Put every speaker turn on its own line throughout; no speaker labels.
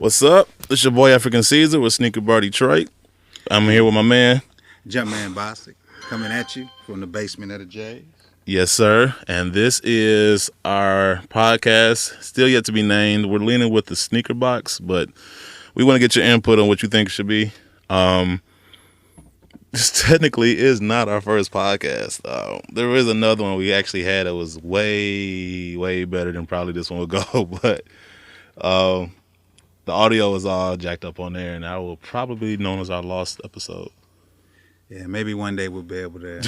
What's up? It's your boy African Caesar with Sneaker Bar Detroit. I'm here with my man.
JumpmanBostic coming at you from the basement of the J's.
Yes, sir. And this is our podcast, still yet to be named. We're leaning with the sneaker box, but we want to get your input on what you think it should be. This technically is not our first podcast. There is another one we actually had that was way, way better than probably this one will go, but the audio is all jacked up on there, and that will probably be known as our lost episode.
Yeah, maybe one day we'll be able to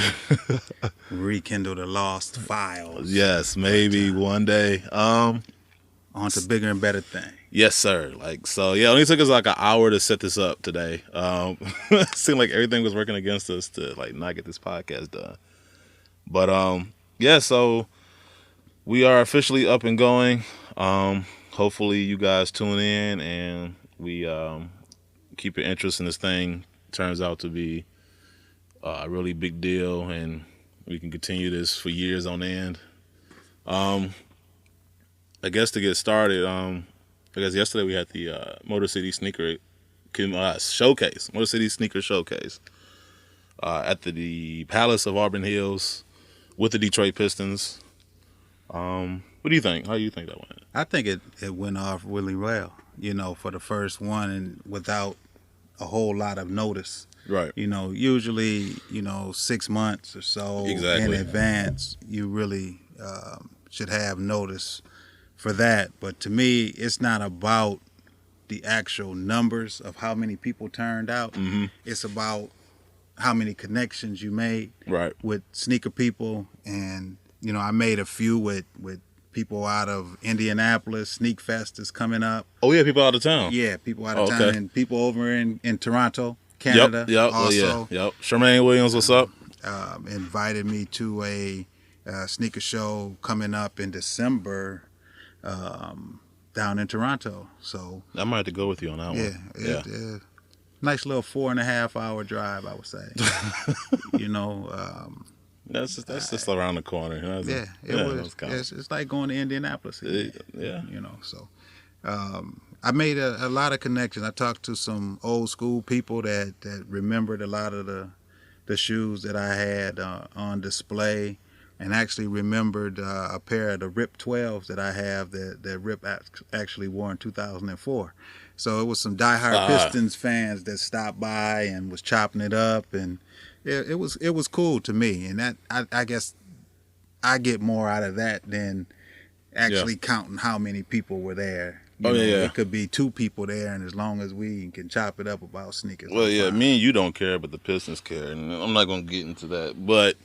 rekindle the lost files.
Yes, maybe one day.
On to bigger and better things.
Yes, sir. It only took us like an hour to set this up today. It seemed like everything was working against us to not get this podcast done. But so we are officially up and going. Hopefully you guys tune in and we keep your interest in this thing. Turns out to be a really big deal, and we can continue this for years on end. I guess to get started, yesterday we had the Motor City Sneaker Showcase, Motor City Sneaker Showcase at the Palace of Auburn Hills with the Detroit Pistons. What do you think? How do you think that went?
I think it went off really well, for the first one and without a whole lot of notice.
Right.
Usually, 6 months or so in advance, you really should have notice for that. But to me, it's not about the actual numbers of how many people turned out.
Mm-hmm.
It's about how many connections you made with sneaker people. And, I made a few with people out of Indianapolis. Sneak Fest is coming up.
Oh, yeah, people out of town.
Yeah, people out of town. Okay. And people over in Toronto, Canada.
Yep.
Also.
Yep. Charmaine Williams, what's up?
Invited me to a sneaker show coming up in December down in Toronto. So
I might have to go with you on that
one. Nice little 4.5 hour drive, I would say.
That's just around the corner.
It's like going to Indianapolis.
Yeah.
So I made a lot of connections. I talked to some old school people that remembered a lot of the shoes that I had on display, and actually remembered a pair of the Rip 12s that I have that Rip actually wore in 2004. So it was some diehard Pistons fans that stopped by and was chopping it up, and it was cool to me. And that I guess I get more out of that than actually counting how many people were there. It could be 2 people there, and as long as we can chop it up about sneakers.
Well, me and you don't care, but the Pistons care, and I'm not going to get into that. But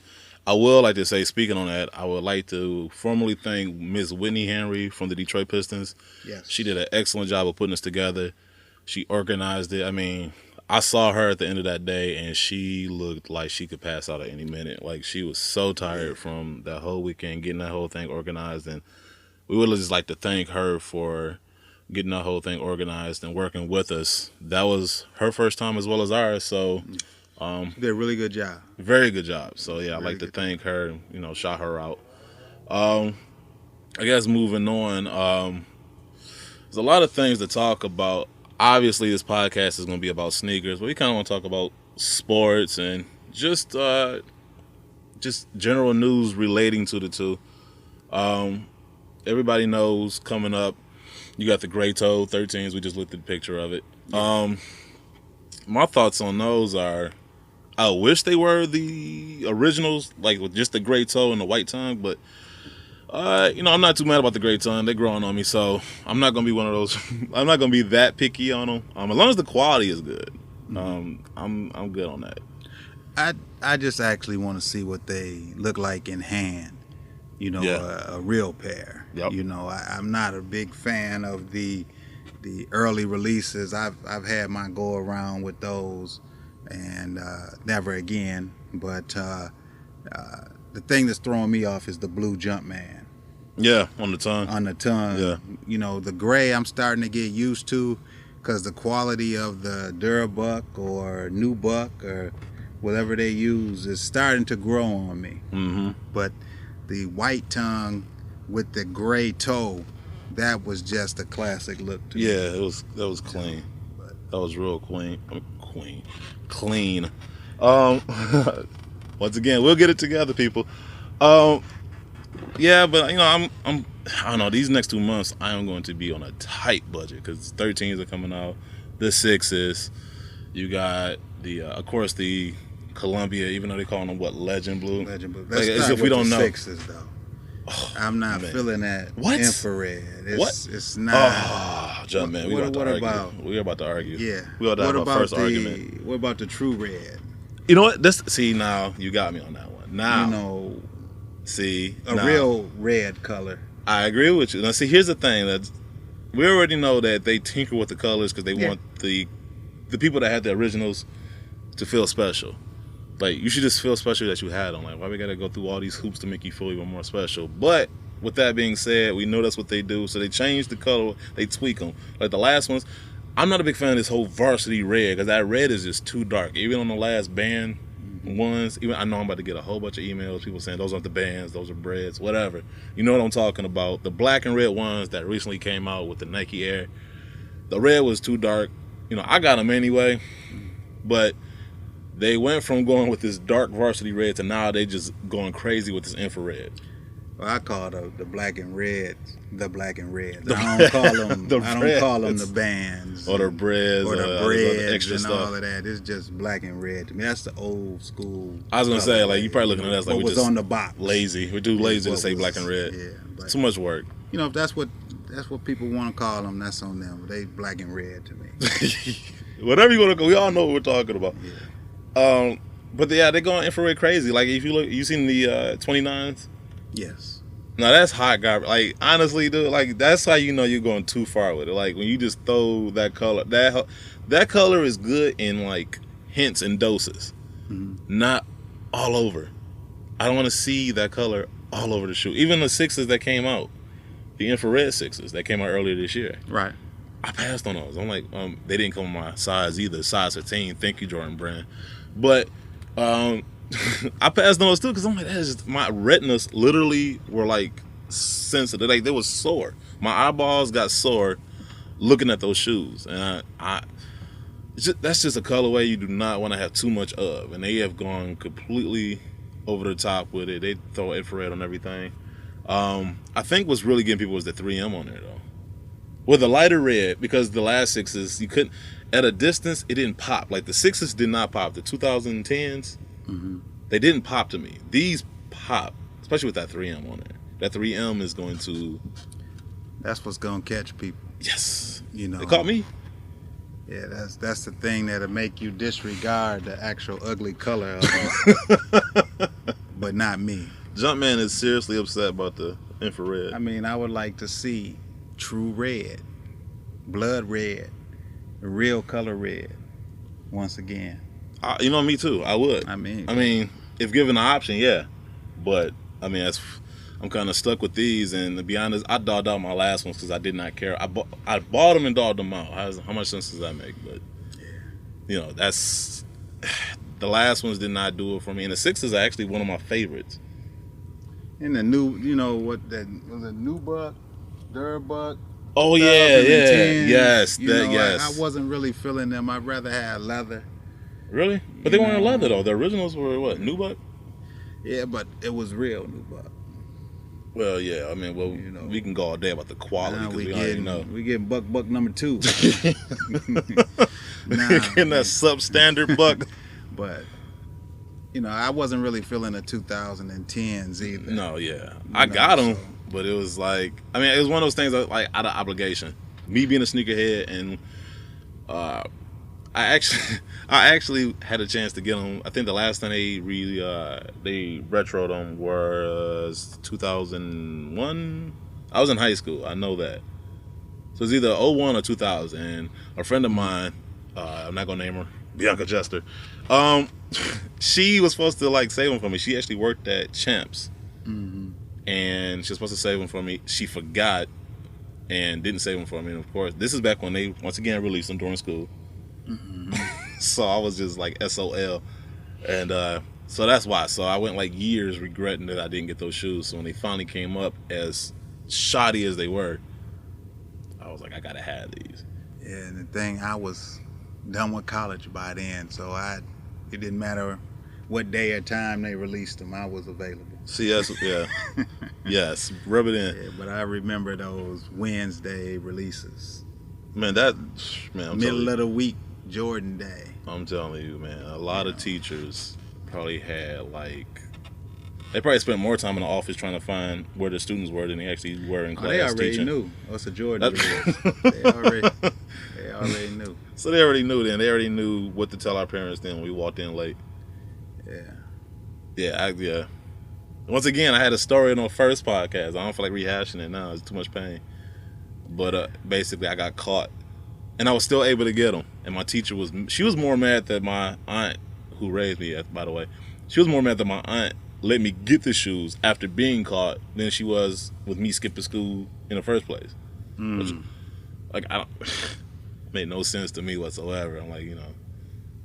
I will like to say, speaking on that, I would like to formally thank Miss Whitney Henry from the Detroit Pistons.
Yes.
She did an excellent job of putting this together. She organized it. I mean, I saw her at the end of that day, and she looked like she could pass out at any minute. Like, she was so tired from that whole weekend, getting that whole thing organized, and we would just like to thank her for getting that whole thing organized and working with us. That was her first time as well as ours, so
did a really good job.
Very good job. So I'd like to thank her, shout her out. I guess moving on, there's a lot of things to talk about. Obviously this podcast is going to be about sneakers, but we kind of want to talk about sports and just general news relating to the two. Everybody knows coming up, you got the Gray Toe 13s. We just looked at the picture of it. Yeah. My thoughts on those are, I wish they were the originals, like with just the gray toe and the white tongue, but I'm not too mad about the gray tongue. They're growing on me, so I'm not gonna be one of those. I'm not gonna be that picky on them. As long as the quality is good, I'm good on that.
I just actually want to see what they look like in hand. A real pair.
Yep.
I'm not a big fan of the early releases. I've had my go around with those, and never again. But the thing that's throwing me off is the blue Jumpman.
Yeah, on the tongue.
Yeah. The gray I'm starting to get used to, because the quality of the Durabuck or Nubuck or whatever they use is starting to grow on me.
Mm-hmm.
But the white tongue with the gray toe that was just a classic look to me.
Yeah, that was clean. That was real clean. Um, once again, we'll get it together, people. Um, yeah, but I don't know. These next 2 months, I am going to be on a tight budget because 13s are coming out, the sixes. You got the, of course, the Columbia, even though they call them what, Legend Blue.
Legend Blue.
Like,
Let's
as
start
if we
with
don't
the
know.
sixes, though. I'm not feeling that
What?
infrared.
What?
It's not.
Oh, Jumpman, we about to argue. We're about to argue.
Yeah.
We about to have our first argument.
What about the true red?
You know what? See, now you got me on that one. Now,
You know,
see,
a real red color.
I agree with you. Now, see, here's the thing: that we already know that they tinker with the colors because they want the people that had the originals to feel special. Like, you should just feel special that you had them. Like, why we gotta go through all these hoops to make you feel even more special? But with that being said, we know that's what they do. So they change the color, they tweak them. Like the last ones, I'm not a big fan of this whole varsity red because that red is just too dark. Even on the last band ones, even I know I'm about to get a whole bunch of emails, people saying those aren't the bands, those are breads, whatever. You know what I'm talking about? The black and red ones that recently came out with the Nike Air, the red was too dark. You know, I got them anyway, but they went from going with this dark varsity red to now they just going crazy with this infrared.
Well, I call the black and red the black and red. I don't call them. The bands
or the breads
or the breads
extra
and
stuff.
all of that. It's just black and red to me. That's the old school.
I was gonna say, like, you probably looking at us like
what
we
was
just
on the box.
Lazy. We're too lazy to say black and red.
Yeah, but,
too much work.
You know, if that's what people want to call them, that's on them. They black and red to me.
Whatever you want to go, we all know what we're talking about.
Yeah.
But yeah, they're going infrared crazy. Like, if you look, you seen the 29s?
Yes.
No, that's hot garbage. Like, honestly, dude, like, that's how you know you're going too far with it. Like, when you just throw that color, that color is good in, like, hints and doses, not all over. I don't want to see that color all over the shoe. Even the sixes that came out, the infrared sixes that came out earlier this year.
Right.
I passed on those. I'm like, they didn't come in my size either, size 15. Thank you, Jordan Brand. But I passed on those too because I'm like, that's just, my retinas literally were like sensitive. Like, they were sore. My eyeballs got sore looking at those shoes, and that's just a colorway you do not want to have too much of. And they have gone completely over the top with it. They throw infrared on everything. I think what's really getting people was the 3M on there though. With the lighter red, because the last sixes, you couldn't, at a distance, it didn't pop. Like, the sixes did not pop. The 2010s, they didn't pop to me. These pop, especially with that 3M on there. That 3M is going to...
That's what's going to catch people.
Yes.
You know.
It caught me.
Yeah, that's the thing that'll make you disregard the actual ugly color of it. But not me.
Jumpman is seriously upset about the infrared.
I mean, I would like to see true red, blood red, real color red, once again.
You know, me too. I would.
I mean,
if given the option, yeah. But I mean, I'm kind of stuck with these, and to be honest, I dogged out my last ones because I did not care. I bought them and dogged them out. How much sense does that make? But you know, that's the last ones did not do it for me. And the sixes are actually one of my favorites.
And the new, you know what, that was a new buck, Durbuck.
Oh yeah, yes,
I wasn't really feeling them. I'd rather have leather.
Really? But they weren't leather though. The originals were what, nubuck?
Yeah, but it was real nubuck.
Well, yeah. I mean, well, you know, we can go all day about the quality because we already know.
We getting buck number 2.
Getting that substandard buck.
But you know, I wasn't really feeling the 2010s either.
No, yeah, I got them, but it was like, I mean, it was one of those things that, like, out of obligation. Me being a sneakerhead, and I actually had a chance to get them. I think the last time they retroed them was 2001. I was in high school. I know that. So it's either 01 or 2000. And a friend of mine, I'm not gonna name her, Bianca Jester. She was supposed to like save them for me. She actually worked at Champs, and she was supposed to save them for me. She forgot and didn't save them for me. And of course, this is back when they once again released them during school. So I was just like SOL, and so that's why. So I went like years regretting that I didn't get those shoes. So when they finally came up, as shoddy as they were, I was like, I gotta have these.
Yeah, and the thing, I was done with college by then, so it didn't matter what day or time they released them, I was available.
CS, yeah, yes, rub it in,
Yeah, but I remember those Wednesday releases.
man. That man,
Middle of the week, Jordan Day.
I'm telling you, man. A lot
You
of
know.
teachers probably had like they probably spent more time in the office trying to find where the students were than they actually were in
Oh,
class
they already
teaching.
knew. Oh, it's a Jordan release.
That-
They already knew.
So they already knew then. They already knew what to tell our parents then when we walked in late.
Yeah.
Yeah. Once again, I had a story on the first podcast. I don't feel like rehashing it now. It's too much pain. But basically, I got caught, and I was still able to get them. And my teacher she was more mad that my aunt, who raised me, by the way, she was more mad that my aunt let me get the shoes after being caught than she was with me skipping school in the first place. Which, like, I don't, made no sense to me whatsoever. I'm like,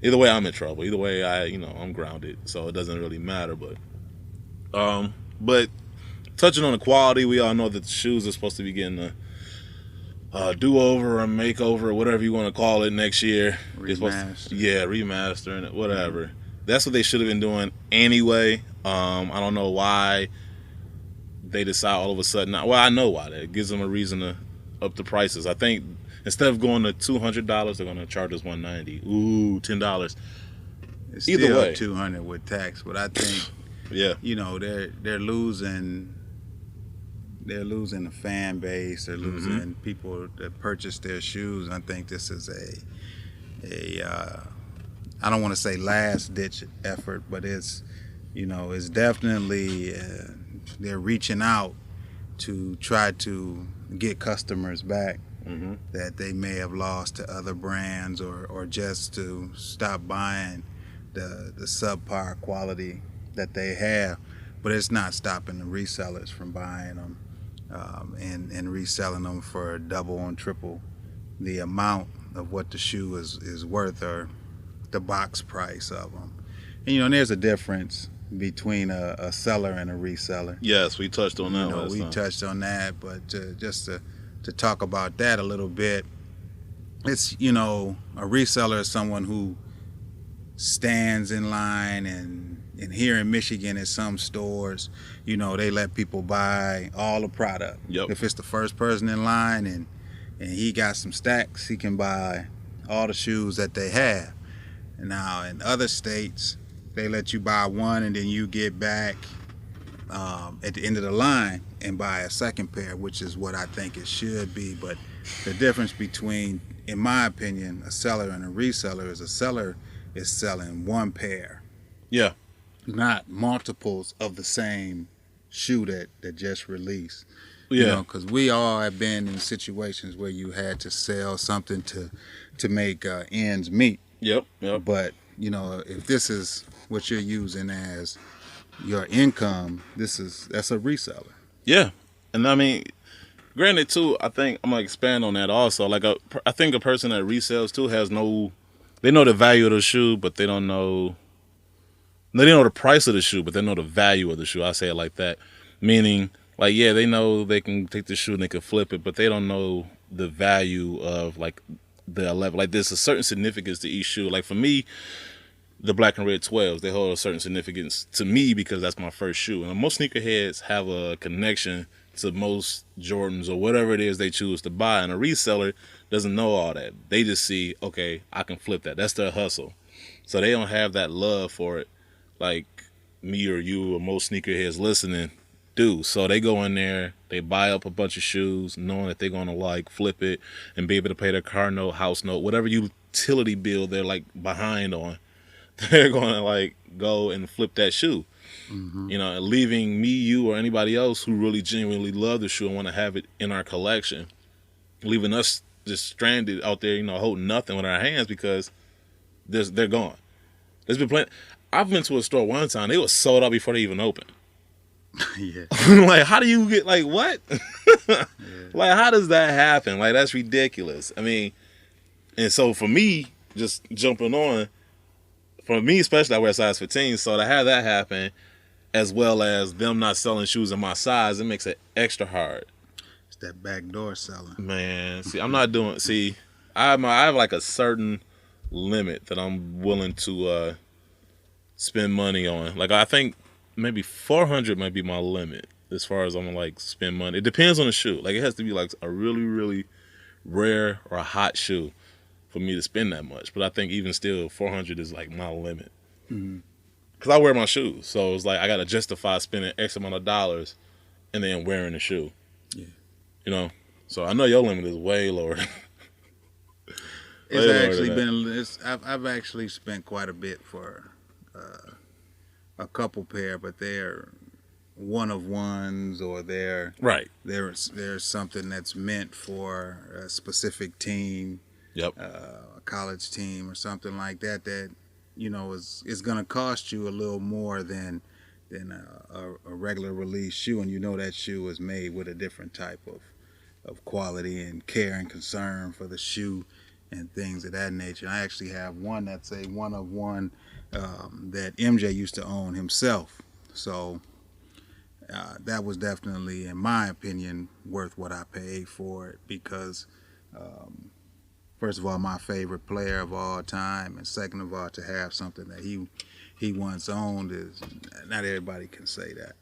either way, I'm in trouble. Either way, I'm grounded. So it doesn't really matter. But touching on the quality, we all know that the shoes are supposed to be getting a do-over or makeover or whatever you want to call it next year. Remastering it, whatever. That's what they should have been doing anyway. I don't know why they decide all of a sudden. Well, I know why. That gives them a reason to up the prices. I think instead of going to $200, they're going to charge us $190. Ooh, $10.
It's
Either
still
way,
$200 with tax, but I think
yeah,
they're losing. They're losing the fan base. They're losing people that purchase their shoes. I think this is I don't want to say last ditch effort, but it's definitely they're reaching out to try to get customers back that they may have lost to other brands or just to stop buying the subpar quality that they have. But it's not stopping the resellers from buying them and reselling them for double and triple the amount of what the shoe is worth or the box price of them. And there's a difference between a seller and a reseller.
Yes, we touched on that last
we
time.
touched on that, but just to talk about that a little bit, it's a reseller is someone who stands in line, and here in Michigan at some stores, they let people buy all the product.
Yep.
If it's the first person in line and he got some stacks, he can buy all the shoes that they have. And now in other states, they let you buy one and then you get back at the end of the line and buy a second pair, which is what I think it should be. But the difference between, in my opinion, a seller and a reseller is a seller is selling one pair.
Yeah.
Not multiples of the same shoe that just released.
Yeah.
Because we all have been in situations where you had to sell something to make ends meet.
Yep.
But if this is what you're using as your income, that's a reseller.
Yeah, and I mean, granted too, I think I'm gonna expand on that also. Like I think a person that resells too they know the value of the shoe, but they don't know. They know the price of the shoe, but they know the value of the shoe. I say it like that, meaning like they know they can take the shoe and they can flip it, but they don't know the value of like the 11. Like there's a certain significance to each shoe. Like for me, the black and red 12s, they hold a certain significance to me because that's my first shoe. And most sneakerheads have a connection to most Jordans or whatever it is they choose to buy. And a reseller doesn't know all that. They just see, okay, I can flip that. That's their hustle. So they don't have that love for it like me or you or most sneakerheads listening do. So they go in there, they buy up a bunch of shoes knowing that they're going to like flip it and be able to pay their car note, house note, whatever utility bill they're like behind on. They're going to like go and flip that shoe, and leaving me, you, or anybody else who really genuinely love the shoe and want to have it in our collection, leaving us just stranded out there, holding nothing with our hands because they're gone. There's been plenty. I've been to a store one time, they were sold out before they even opened.
Yeah.
Like, how do you get, like, what? Yeah. Like, how does that happen? Like, that's ridiculous. I mean, and so for me, just jumping on, for me especially, I wear size 15, so to have that happen, as well as them not selling shoes in my size, it makes it extra hard.
It's that backdoor selling.
Man, see, I'm not doing. See, I have like a certain limit that I'm willing to spend money on. Like I think maybe 400 might be my limit as far as I'm gonna like spend money. It depends on the shoe. Like it has to be like a really really rare or a hot shoe for me to spend that much. But I think even still 400 is like my limit.
Mm-hmm.
Cause I wear my shoes, so it's like I gotta justify spending X amount of dollars and then wearing the shoe.
Yeah.
You know, so I know your limit is way lower.
It's actually been. I've actually spent quite a bit for a couple pair, but they're one of ones, or
Right.
there's something that's meant for a specific team,
Yep.
a college team or something like that. That is going to cost you a little more than a regular release shoe, and that shoe is made with a different type of quality and care and concern for the shoe and things of that nature. I actually have one that's a one of one that MJ used to own himself. So that was definitely, in my opinion, worth what I paid for it because, first of all, my favorite player of all time, and second of all, to have something that he once owned is not everybody can say that.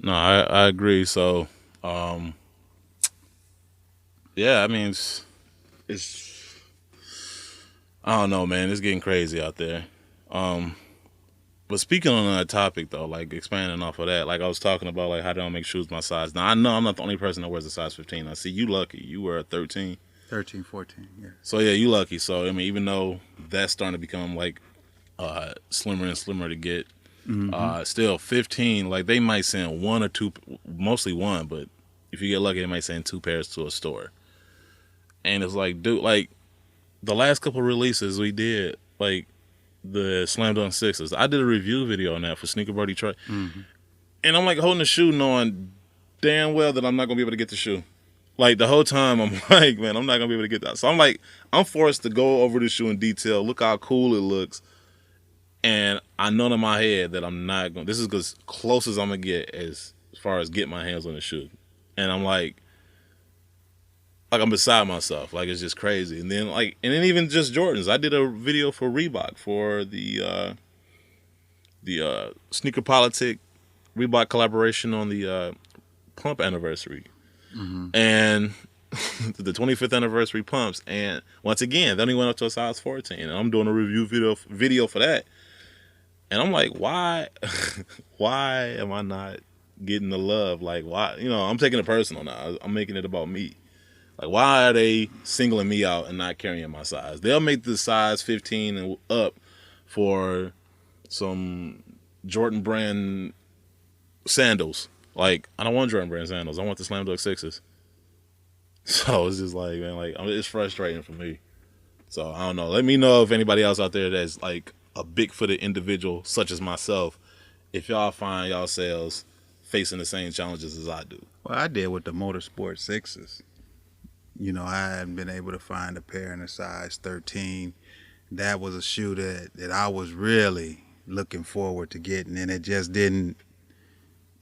No, I agree. So, yeah, I mean, it's I don't know, man. It's getting crazy out there. But speaking on that topic, though, like expanding off of that, like I was talking about, like how do I make shoes my size? Now, I know I'm not the only person that wears a size 15. I see you lucky. You wear a 13.
13, 14, yeah.
So, yeah, you lucky. So, I mean, even though that's starting to become, like, slimmer and slimmer to get, still 15, like they might send one or two, mostly one, but if you get lucky, they might send two pairs to a store. And it's like, dude, like, the last couple releases we did, like the Slam Dunk Sixes, I did a review video on that for Sneaker Bar Detroit.
Mm-hmm.
And I'm like holding the shoe knowing damn well that I'm not going to be able to get the shoe. Like the whole time I'm like, man, I'm not going to be able to get that. So I'm like, I'm forced to go over the shoe in detail, look how cool it looks. And I know in my head that I'm not going, this is as close as I'm going to get as far as getting my hands on the shoe. And I'm like I'm beside myself. Like it's just crazy. And then even just Jordans. I did a video for Reebok for the Sneaker Politic Reebok collaboration on the Pump anniversary.
Mm-hmm.
And the 25th anniversary pumps. And once again, they only went up to a size 14. And I'm doing a review video for that. And I'm like, why am I not getting the love? Like, why? I'm taking it personal now. I'm making it about me. Like, why are they singling me out and not carrying my size? They'll make the size 15 and up for some Jordan brand sandals. Like, I don't want Jordan brand sandals. I want the Slam Dunk Sixes. So it's just like, man, like it's frustrating for me. So I don't know. Let me know if anybody else out there that's like a big-footed individual such as myself, if y'all find yourselves facing the same challenges as I do.
Well, I did with the Motorsport Sixes. I hadn't been able to find a pair in a size 13. That was a shoe that I was really looking forward to getting, and it just didn't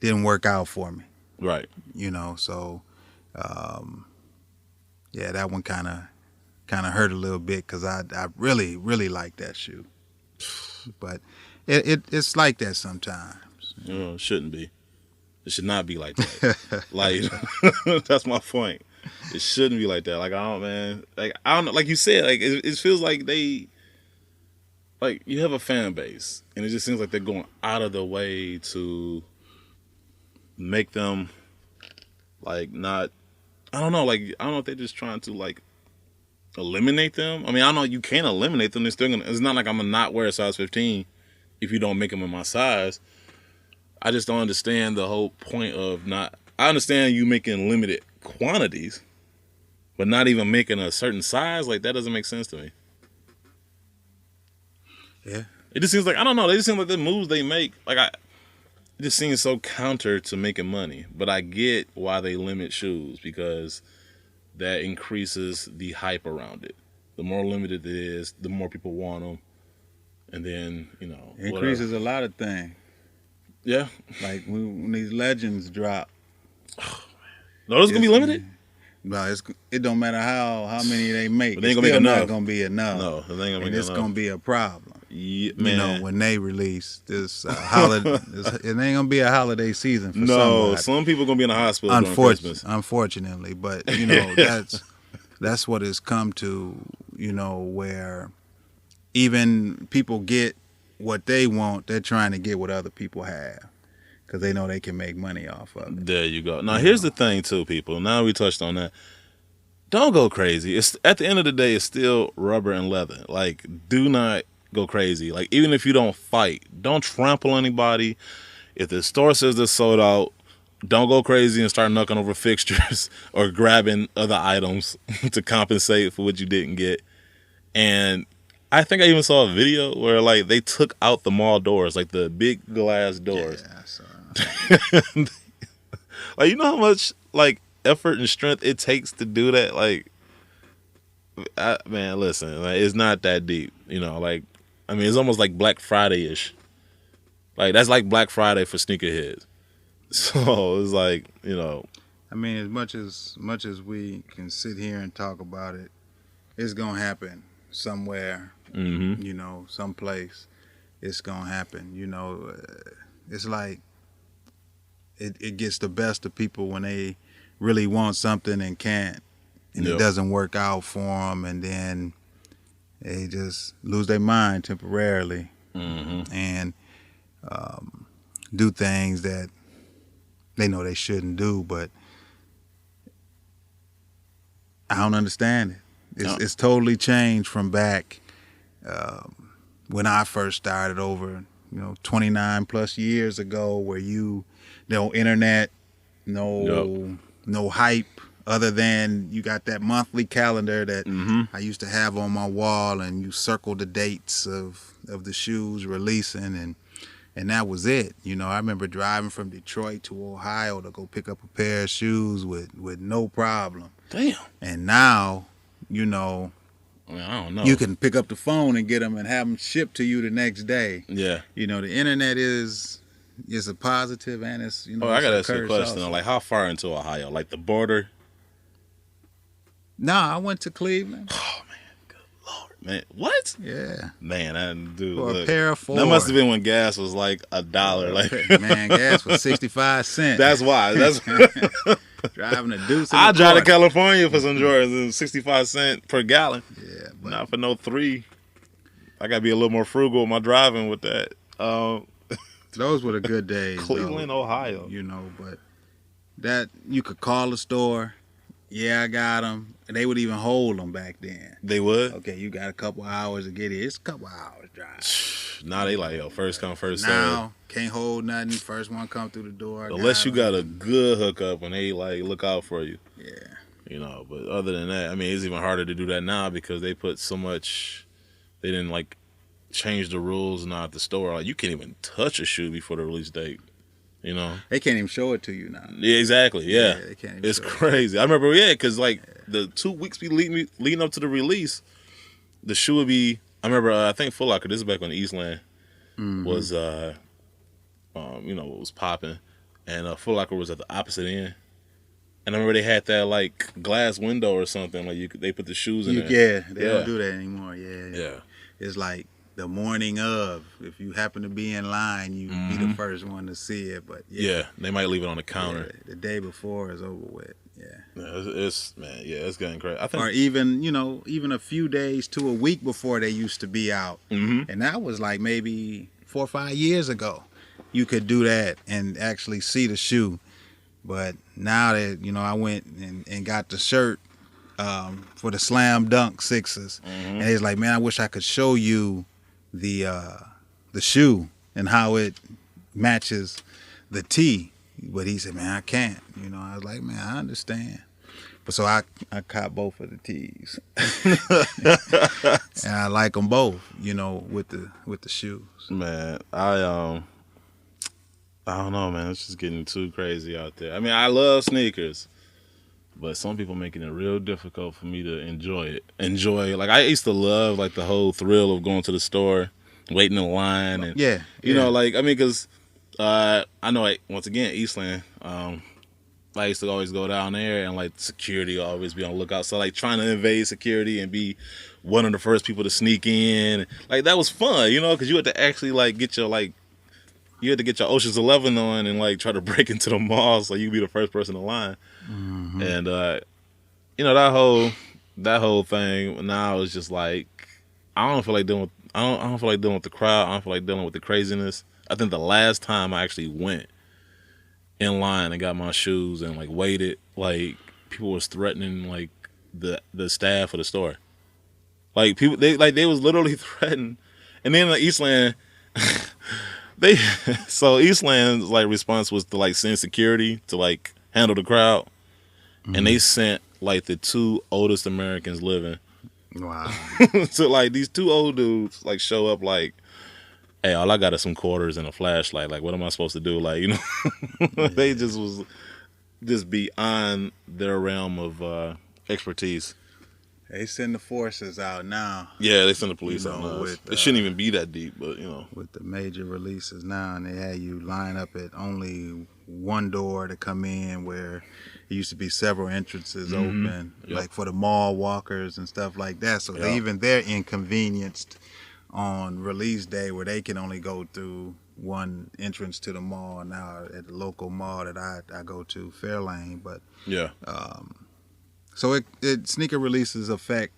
work out for me.
Right.
So yeah, that one kind of hurt a little bit because I really really like that shoe, but it's like that sometimes.
It shouldn't be. It should not be like that. Like that's my point. It shouldn't be like that. Like I don't know. Like you said, like it feels like they, like you have a fan base, and it just seems like they're going out of the way to make them like not. I don't know. Like I don't know if they're just trying to like eliminate them. I mean, I know you can't eliminate them. They're still gonna. It's not like I'm gonna not wear a size 15 if you don't make them in my size. I just don't understand the whole point of not. I understand you making limited quantities, but not even making a certain size. Like that doesn't make sense to me.
Yeah.
It just seems like, I don't know. They just seem like the moves they make. Like it just seems so counter to making money. But I get why they limit shoes, because that increases the hype around it. The more limited it is, the more people want them, and then
it increases a lot of things.
Yeah.
Like when these legends drop.
No, those gonna be limited?
Well, it don't matter how many they make.
But they
It's
ain't gonna
still
make
not
enough.
gonna be enough.
No, it ain't gonna
And
make
it's
enough.
gonna be a problem.
Yeah,
You know,
man.
when they release this holiday, it ain't gonna be a holiday season for
No,
somebody.
some people gonna be in the hospital during Christmas.
Unfortunately, but you know that's what it's come to. You know, where even people get what they want, they're trying to get what other people have because they know they can make money off of it.
There you go. Now
You
here's
know.
the thing too, people. Now we touched on that. Don't go crazy. It's at the end of the day, it's still rubber and leather. Like, do not go crazy. Like, even if you don't fight, don't trample anybody. If the store says they're sold out, don't go crazy and start knocking over fixtures or grabbing other items to compensate for what you didn't get. And I think I even saw a video where like they took out the mall doors, like the big glass doors.
Yeah, so,
Like, you know how much like effort and strength it takes to do that? Like, man, listen, like, it's not that deep. You know, like, I mean, it's almost like Black Friday ish. Like, that's like Black Friday for sneakerheads. So it's like, you know,
I mean, as much as we can sit here and talk about it, it's gonna happen somewhere.
mm-hmm.
You know, someplace. It's gonna happen. You know, it's like it gets the best of people when they really want something and can't, and
Yep.
it doesn't work out for them, and then they just lose their mind temporarily
Mm-hmm.
and do things that they know they shouldn't do. But I don't understand it.
No.
It's totally changed from back when I first started over, 29 plus years ago, where no internet,
Yep.
no hype, other than you got that monthly calendar that
Mm-hmm.
I used to have on my wall, and you circle the dates of the shoes releasing, and that was it. I remember driving from Detroit to Ohio to go pick up a pair of shoes with no problem.
Damn.
And now,
I mean, I don't know.
you can pick up the phone and get them and have them shipped to you the next day.
Yeah.
The internet is a positive, and it's
Oh, I
it's
gotta
a
ask you a
curse
question.
also.
Like, how far into Ohio? Like the border?
Nah, I went to Cleveland.
Oh man, good lord, man. What?
Yeah,
Man, I do.
for a
Look,
pair of four.
that must have been when gas was like $1. Like,
Man, gas was 65 cents.
that's why. That's
Driving a Deuce.
I drive to California for some Jordans and 65 cents per gallon.
Yeah, but
Not for no 3. I gotta be a little more frugal with my driving with that.
those were the good days.
Cleveland,
though,
Ohio.
But that you could call the store. Yeah, I got them. And they would even hold them back then.
They would.
Okay, you got a couple hours to get here. It's a couple hours drive.
Now they like, yo, first come, first serve.
Now, can't hold nothing. First one come through the door.
Unless you got a good hookup and they like look out for you.
Yeah.
But other than that, I mean, it's even harder to do that now because they put so much. They didn't like change the rules now at the store. Like, you can't even touch a shoe before the release date.
They can't even show it to you now.
Yeah, exactly. Yeah,
they can't even
it's
show it.
crazy. I remember, because like the 2 weeks leading up to the release, the shoe would be. I remember, I think Foot Locker. This is back when Eastland was, what was popping, and Foot Locker was at the opposite end. And I remember they had that like glass window or something. Like they put the shoes in there.
Yeah, they don't do that anymore. Yeah.
Yeah.
It's like the morning of. If you happen to be in line, you be the first one to see it. But
Yeah, they might leave it on the counter.
the day before is over with. Yeah.
It's man, yeah, it's getting crazy. I think,
Or even a few days to a week before they used to be out. And that was like maybe 4 or 5 years ago. You could do that and actually see the shoe. But now that, I went and got the shirt for the Slam Dunk Sixes. And it's like, man, I wish I could show you the shoe and how it matches the tee. But he said, man, I can't. I was like, man, I understand. But so I caught both of the tees. And I like them both, with the shoes.
man, I don't know, man. It's just getting too crazy out there. I mean, I love sneakers, but some people making it real difficult for me to enjoy it. Like, I used to love like the whole thrill of going to the store, waiting in line, and
Yeah.
like, I mean, because I know, like, once again, Eastland, I used to always go down there, and like security always be on the lookout. So like trying to invade security and be one of the first people to sneak in, like that was fun, because you had to actually like get your like you had to get your Ocean's 11 on and like try to break into the mall so you could be the first person in line.
Mm-hmm.
And that whole thing now is just like I don't feel like dealing with I don't feel like dealing with the crowd. I don't feel like dealing with the craziness. I think the last time I actually went in line and got my shoes and like waited, like people was threatening like the staff of the store. Like people they was literally threatened. And then like Eastland they so Eastland's like response was to like send security to like handle the crowd. And they sent like the two oldest Americans living.
Wow.
So like these two old dudes like show up like, hey, all I got is some quarters and a flashlight. Like, what am I supposed to do? Like, they just was just beyond their realm of expertise.
They send the forces out now.
Yeah, they send the police
You
out
know,
now.
with,
It shouldn't even be that deep, but
with the major releases now, and they had you line up at only one door to come in, where it used to be several entrances open,
Yep.
like for the mall walkers and stuff like that. So they're inconvenienced on release day, where they can only go through one entrance to the mall now at the local mall that I go to, Fairlane. But
yeah,
so it sneaker releases affect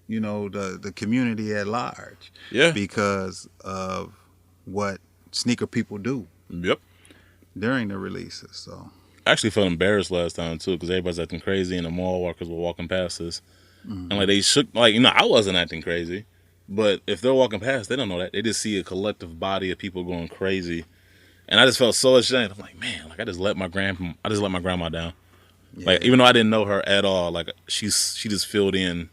the community at large,
yeah,
because of what sneaker people do
yep.
during the releases. So
I actually felt embarrassed last time too because everybody's acting crazy and the mall workers were walking past us, and like they shook like I wasn't acting crazy, but if they're walking past, they don't know that. They just see a collective body of people going crazy, and I just felt so ashamed. I'm like, man, like I just let my grandma down.
yeah.
Like even though I didn't know her at all, like she just filled in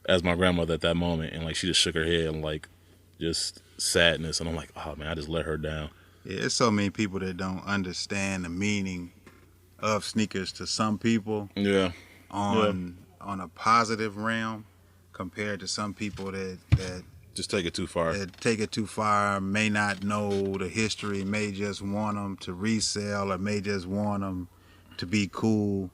as my grandmother at that moment, and like she just shook her head and like just sadness, and I'm like, oh man, I just let her down.
Yeah, there's so many people that don't understand the meaning of sneakers to some people
Yeah,
on a positive realm, compared to some people that
just take it too far.
take it too far, may not know the history, may just want them to resell, or may just want them to be cool.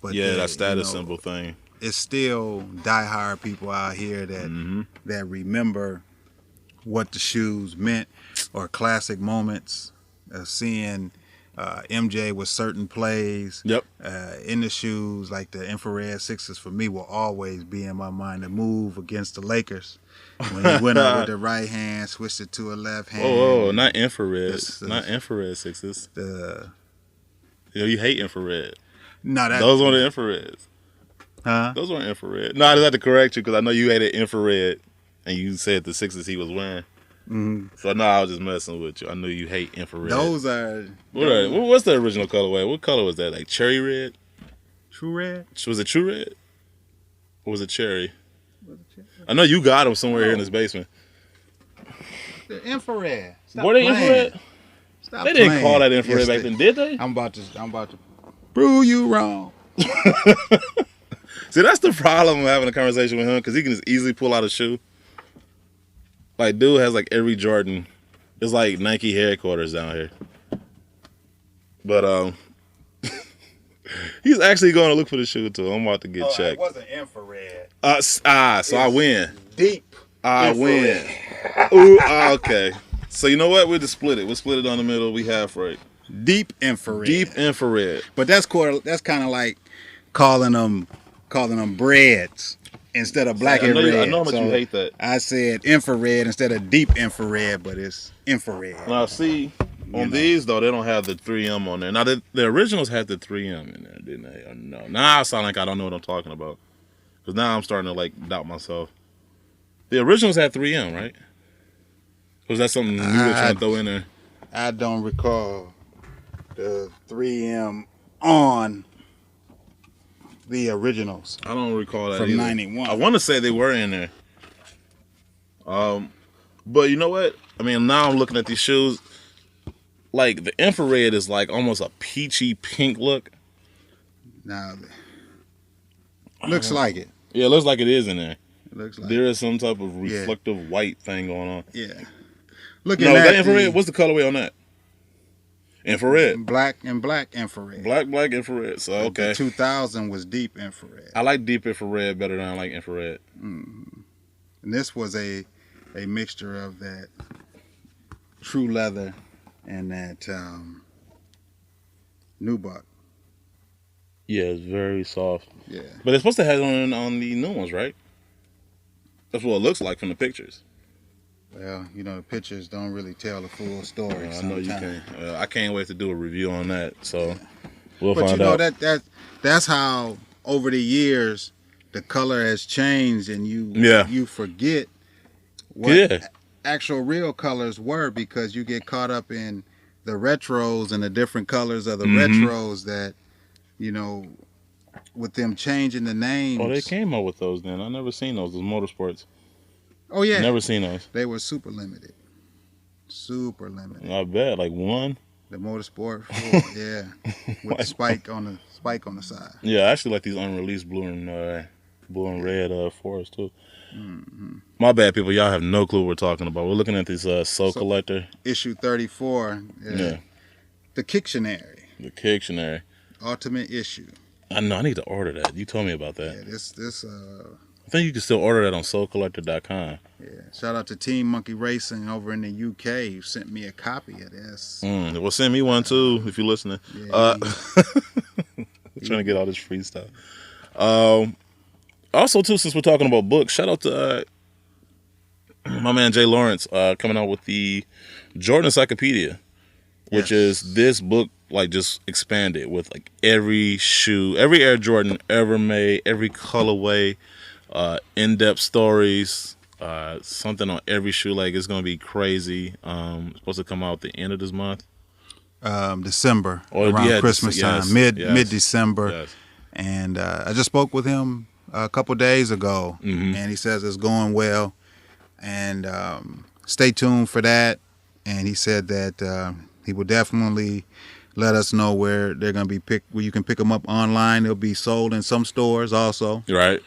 But
Yeah, that status symbol thing.
It's still diehard people out here that remember what the shoes meant, or classic moments of seeing MJ with certain plays.
Yep.
In the shoes, like the infrared sixes for me will always be in my mind. The move against the Lakers when he went up with the right hand, switched it to a left hand.
Whoa, not infrared, not infrared sixes. You hate infrared.
No,
Those weren't the infrareds.
Huh?
Those weren't infrared. No, I just had to correct you because I know you hated infrared, and you said the sixes he was wearing.
Mm-hmm.
So no, I was just messing with you. I knew you hate infrared.
Those are
What's the original colorway? What color was that? Like cherry red?
true red.
Was it true red? Or was it cherry? I know you got them somewhere here in this basement.
The infrared. Stop
Were they
playing.
infrared?
Stop
They didn't
playing.
call that infrared
Yes,
back then, did they?
I'm about to prove you wrong.
See, that's the problem with having a conversation with him, because he can just easily pull out a shoe. Like, dude has like every Jordan. It's like Nike headquarters down here. But he's actually going to look for the shoe too. I'm about to get checked.
It wasn't infrared.
So I win.
Deep.
I win. Ooh, okay. So you know what? We'll just split it. We'll split it on the middle. We half right.
Deep infrared.
Deep infrared.
But that's kind of like calling them breads instead of black and red.
I know how much you hate that.
I said infrared instead of deep infrared, but it's infrared.
Now see, on these though, they don't have the 3M on there. Now the originals had the 3M in there, didn't they? Or no? Now I sound like I don't know what I'm talking about, because now I'm starting to like doubt myself. The originals had 3M, right? Was that something you were trying to throw in there?
I don't recall the 3M on the originals.
I don't recall that
from
either.
91.
I want to say they were in there. But you know what? I mean, now I'm looking at these shoes. Like the infrared is like almost a peachy pink look.
Now, looks like it.
Yeah, it looks like it is in there.
It looks like
There is some type of reflective white thing going on.
Yeah.
No, is that infrared? What's the colorway on that? Infrared.
Black infrared.
Black infrared. So okay.
The 2000 was deep infrared.
I like deep infrared better than I like infrared.
And this was a mixture of that true leather and that nubuck.
Yeah, it's very soft.
Yeah.
But it's supposed to have it on the new ones, right? That's what it looks like from the pictures.
Well, the pictures don't really tell the full story.
I know you can't. I can't wait to do a review on that. So we'll
but
find out.
That's how over the years the color has changed, and you forget what actual real colors were because you get caught up in the retros and the different colors of the retros that with them changing the names.
Oh, they came up with those then. I never seen those motorsports.
Oh yeah,
never seen those.
They were super limited.
I bet like one.
The motorsport, yeah, with the spike on the side.
Yeah, I actually like these unreleased blue and red fours too. My bad, people. Y'all have no clue what we're talking about. We're looking at this Soul Collector
issue 34.
Yeah,
the Kictionary.
The Kictionary.
Ultimate issue.
I know. I need to order that. You told me about that.
Yeah, this.
I think you can still order that on SoulCollector.com.
Yeah. Shout out to Team Monkey Racing over in the UK who sent me a copy of this.
Well, send me one too if you're listening.
Yeah,
trying to get all this free stuff. Also, too, since we're talking about books, shout out to my man Jay Lawrence coming out with the Jordan Encyclopedia, which is this book like just expanded with like every shoe, every Air Jordan ever made, every colorway, in-depth stories, something on every shoe. Like it's gonna be crazy. It's supposed to come out at the end of this month.
December, around Christmas time, mid December.
Yes.
And I just spoke with him a couple days ago, and he says it's going well. And stay tuned for that. And he said that he will definitely let us know where they're going to be where you can pick them up online. They'll be sold in some stores also.
Right.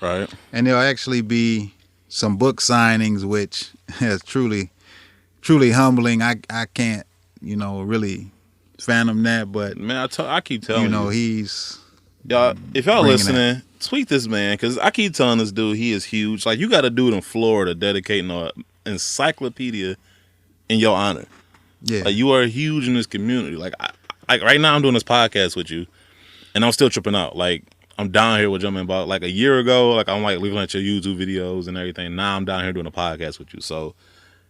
And there'll actually be some book signings, which is truly humbling. I can't, really fathom that, but
man, I keep telling you,
he's
y'all. If y'all listening, tweet this man because I keep telling this dude he is huge. Like you got a dude in Florida dedicating an encyclopedia in your honor.
Yeah,
like you are huge in this community. Like right now, I'm doing this podcast with you, and I'm still tripping out. Like I'm down here with JumpmanBostic. Like a year ago, like I'm like looking at your YouTube videos and everything. Now I'm down here doing a podcast with you. So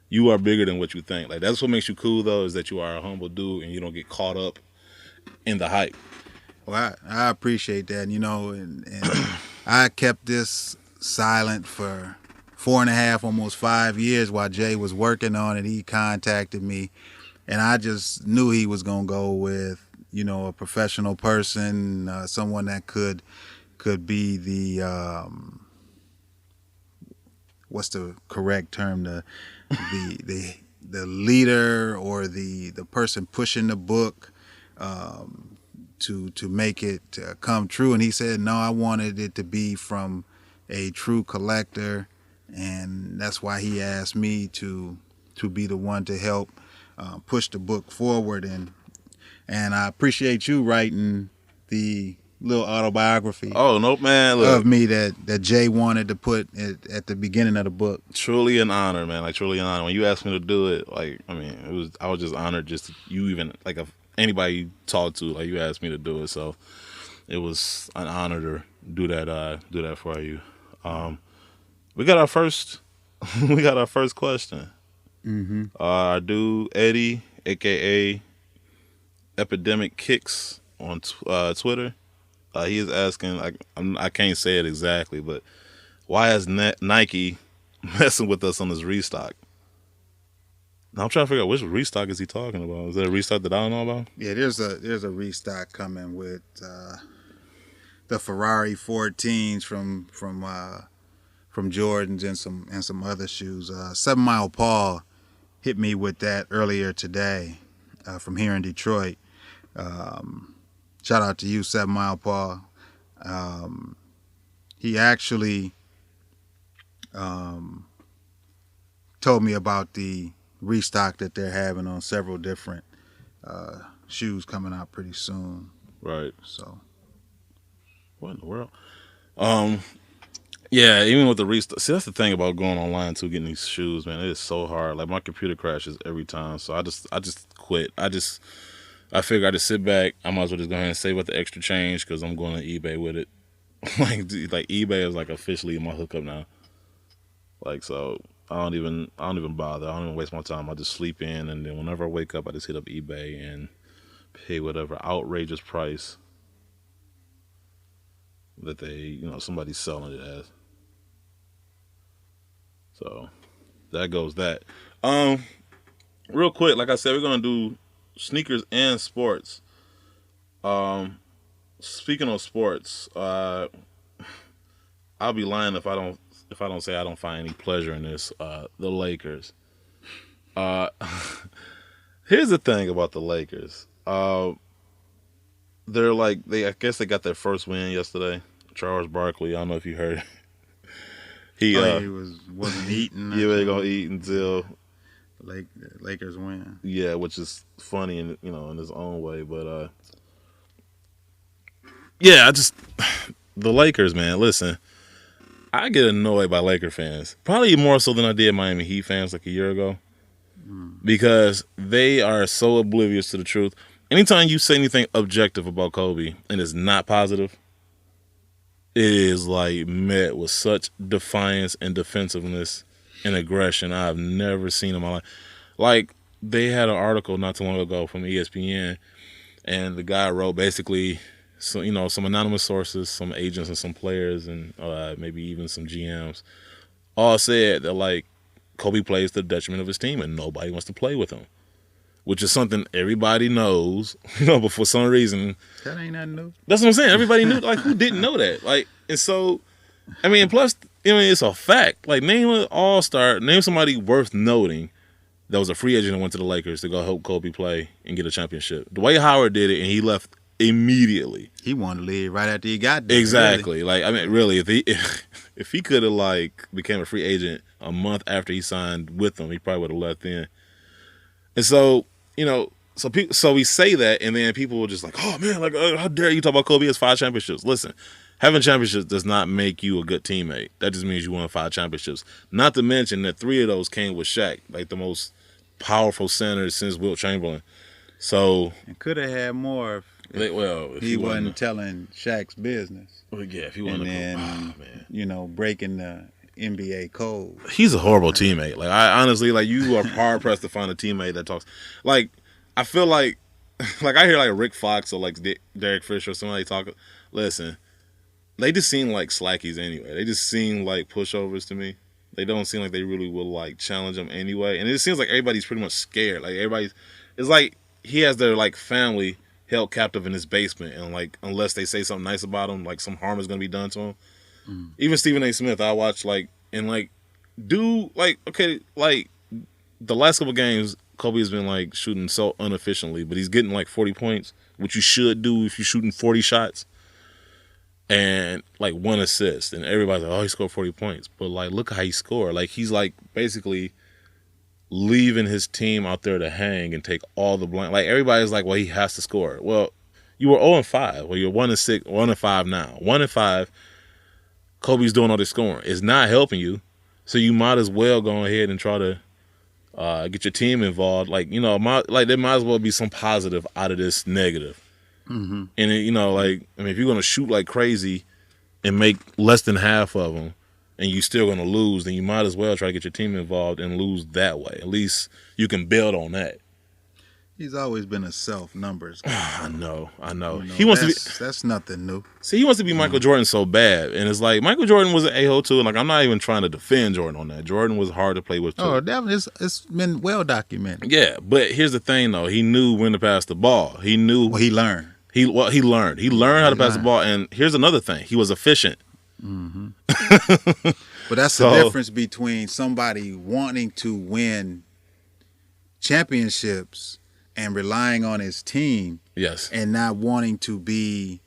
you are bigger than what you think. Like that's what makes you cool though, is that you are a humble dude and you don't get caught up in the hype.
Well, I appreciate that, and I kept this silent for 4.5, almost 5 years while Jay was working on it. He contacted me, and I just knew he was gonna go with, a professional person, someone that could be the what's the correct term, the leader or the person pushing the book. To make it come true. And he said, no, I wanted it to be from a true collector, and that's why he asked me to be the one to help push the book forward. And I appreciate you writing the little autobiography.
Oh nope, man! Look,
of me that Jay wanted to put at the beginning of the book.
Truly an honor, man. Like truly an honor. When you asked me to do it, like I mean, I was just honored just you even like anybody you talk to, like you asked me to do it, so it was an honor to do that for you. We got our first question. Our dude Eddie, aka Epidemic Kicks on Twitter, he is asking, like I can't say it exactly, but why is Nike messing with us on this restock? Now I'm trying to figure out which restock is he talking about. Is there a restock that I don't know about?
Yeah, there's a restock coming with the Ferrari 14s from Jordans and some other shoes. 7 Mile Paul hit me with that earlier today from here in Detroit. Shout out to you, 7 Mile Paul. He actually told me about the restock that they're having on several different shoes coming out pretty soon.
Right.
So
What in the world? Um. Yeah, even with the restart. See, that's the thing about going online too, getting these shoes, man. It is so hard. Like my computer crashes every time, so I just quit. I figure I just sit back. I might as well just go ahead and save up the extra change because I'm going to eBay with it. like eBay is like officially my hookup now. Like so, I don't even bother. I don't even waste my time. I just sleep in, and then whenever I wake up, I just hit up eBay and pay whatever outrageous price that somebody's selling it as. So that goes that. Um, Real quick, like I said, we're gonna do sneakers and sports. Um, Speaking of sports, I'll be lying if I don't say I don't find any pleasure in this. The Lakers. Uh, Here's the thing about the Lakers. They're like I guess they got their first win yesterday. Charles Barkley. I don't know if you heard. He
he wasn't eating.
yeah, they're gonna eat until
Lakers win.
yeah, which is funny in his own way, but yeah, the Lakers, man. Listen, I get annoyed by Laker fans, probably more so than I did Miami Heat fans like a year ago, because they are so oblivious to the truth. Anytime you say anything objective about Kobe and it's not positive, it is like met with such defiance and defensiveness and aggression I've never seen in my life. Like they had an article not too long ago from ESPN, and the guy wrote basically, so some anonymous sources, some agents, and some players, and maybe even some GMs, all said that like Kobe plays to the detriment of his team, and nobody wants to play with him, which is something everybody knows, but for some reason,
that ain't nothing new.
That's what I'm saying. Everybody knew. Like, who didn't know that? Like, and so, I mean, plus, it's a fact. Like, name an all-star, name somebody worth noting that was a free agent and went to the Lakers to go help Kobe play and get a championship. Dwight Howard did it, and he left immediately.
He wanted to leave right after he got there.
Exactly.
Really.
Like, I mean, really, if he could have like became a free agent a month after he signed with them, he probably would have left then. And so, so we say that, and then people were just like, "Oh man, like how dare you talk about Kobe has 5 championships?" Listen, having championships does not make you a good teammate. That just means you won 5 championships. Not to mention that 3 of those came with Shaq, like the most powerful center since Wilt Chamberlain. So
and could have had more if he wasn't telling Shaq's business.
Well, yeah, if he wasn't,
and then breaking the NBA code.
He's a horrible teammate. Like I honestly, like you are hard pressed to find a teammate that talks. Like I feel like I hear like Rick Fox or like Derek Fisher or somebody talk. Listen, they just seem like slackies anyway. They just seem like pushovers to me. They don't seem like they really will like challenge them anyway. And it seems like everybody's pretty much scared. Like it's like he has their like family held captive in his basement, and like unless they say something nice about him, like some harm is gonna be done to him. Even Stephen A. Smith, I watched like the last couple games, Kobe has been like shooting so unefficiently, but he's getting like 40 points, which you should do if you're shooting 40 shots, and like 1 assist, and everybody's like, oh, he scored 40 points, but like look how he scored. Like he's like basically leaving his team out there to hang and take all the blame. Like everybody's like, well, he has to score. Well, you were 0-5. Well, you're 1-6, 1-5 now. 1-5. Kobe's doing all this scoring. It's not helping you, so you might as well go ahead and try to get your team involved. Like there might as well be some positive out of this negative.
Mm-hmm.
And if you're gonna shoot like crazy and make less than half of them, and you're still gonna lose, then you might as well try to get your team involved and lose that way. At least you can build on that.
He's always been a self-numbers guy.
I know.
He wants to be. That's nothing new.
See, he wants to be Michael Jordan so bad, and it's like Michael Jordan was an a-hole too. And like I'm not even trying to defend Jordan on that. Jordan was hard to play with too.
Oh, definitely, it's been well documented.
Yeah, but here's the thing though. He knew when to pass the ball. He knew.
Well, he learned.
He learned. He learned how to pass the ball. And here's another thing. He was efficient.
Mm-hmm. But that's the difference between somebody wanting to win championships and relying on his team,
yes,
and not wanting to be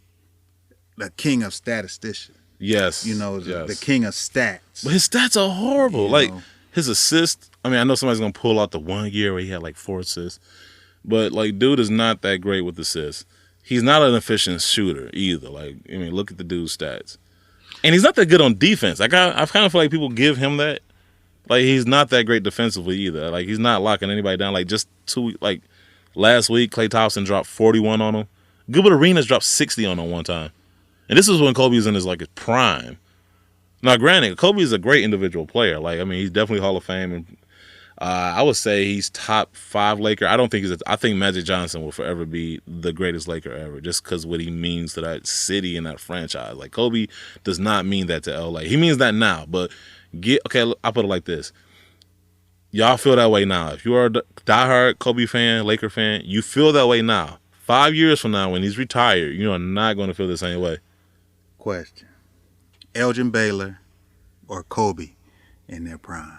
the king of statistician.
Yes,
the king of stats.
But his stats are horrible. His assists. I mean, I know somebody's gonna pull out the 1 year where he had like 4 assists, but like dude is not that great with assists. He's not an efficient shooter either. Like I mean, look at the dude's stats, and he's not that good on defense. Like I kind of feel like people give him that. Like he's not that great defensively either. Like he's not locking anybody down. Like just like last week, Klay Thompson dropped 41 on him. Gilbert Arenas dropped 60 on him one time, and this is when Kobe's in his like his prime. Now, granted, Kobe is a great individual player. Like, I mean, he's definitely Hall of Fame, and I would say he's top 5 Laker. I don't think I think Magic Johnson will forever be the greatest Laker ever, just because what he means to that city and that franchise. Like, Kobe does not mean that to LA. He means that now, but okay. I'll put it like this: y'all feel that way now. If you are a diehard Kobe fan, Laker fan, you feel that way now. 5 years from now, when he's retired, you are not going to feel the same way.
Question: Elgin Baylor or Kobe in their prime?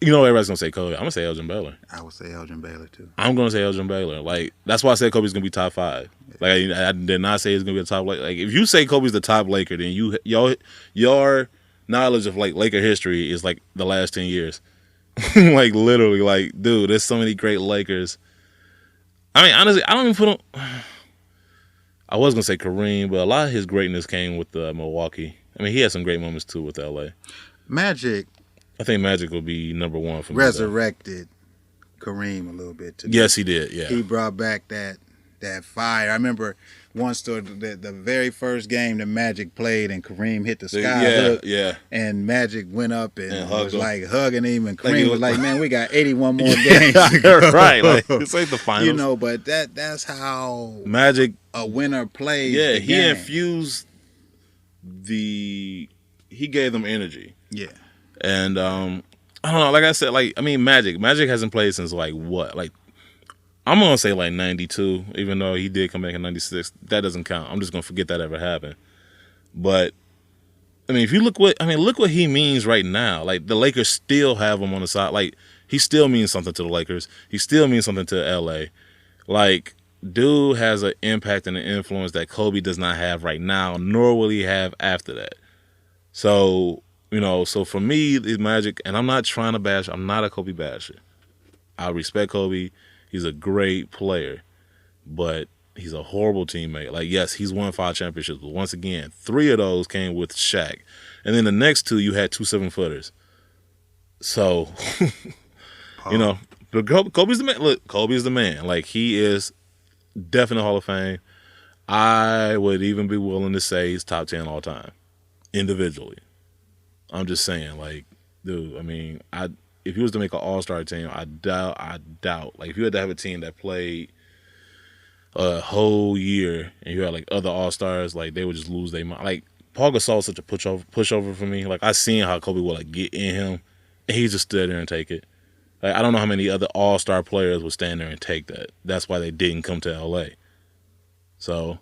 You know everybody's gonna say Kobe. I'm gonna say Elgin Baylor.
I would say Elgin Baylor too.
I'm gonna say Elgin Baylor. Like that's why I said Kobe's gonna be top 5. Like I did not say he's gonna be a top Laker. Like if you say Kobe's the top Laker, then your knowledge of like Laker history is like the last 10 years. Like literally, like dude, there's so many great Lakers. I mean, honestly, I don't even put him. I was gonna say Kareem, but a lot of his greatness came with Milwaukee. I mean, he had some great moments too with LA.
Magic.
I think Magic will be number 1 for me.
Resurrected Kareem a little bit.
Yes, he did. Yeah,
he brought back that fire. I remember one story, the very first game that Magic played, and Kareem hit the sky hook.
Yeah.
And Magic went up and was
him.
like hugging him, and Kareem was like, "Man, we got 81 more games."
Right, like it's like the finals.
You know, but that's how
Magic
a winner plays.
Yeah,
the
he
game.
infused he gave them energy.
Yeah.
And I don't know, like I said, like I mean Magic hasn't played since like what? Like I'm gonna say like 92, even though he did come back in 96. That doesn't count. I'm just gonna forget that ever happened. But I mean if you look what he means right now. Like the Lakers still have him on the side. Like he still means something to the Lakers. He still means something to LA. Like dude has an impact and an influence that Kobe does not have right now, nor will he have after that. So so for me, it's Magic, and I'm not trying to bash. I'm not a Kobe basher. I respect Kobe. He's a great player, but he's a horrible teammate. Like, yes, he's won 5 championships, but once again, 3 of those came with Shaq. And then the next 2, you had 2 7-footers. So, but Kobe's the man. Look, Kobe's the man. Like, he is definitely Hall of Fame. I would even be willing to say he's top 10 all time, individually. I'm just saying, like, dude, I mean, if you was to make an all-star team, I doubt. Like, if you had to have a team that played a whole year and you had, like, other all-stars, like, they would just lose their mind. Like, Paul Gasol is such a pushover for me. Like, I seen how Kobe would, like, get in him, and he just stood there and take it. Like, I don't know how many other all-star players would stand there and take that. That's why they didn't come to L.A. So,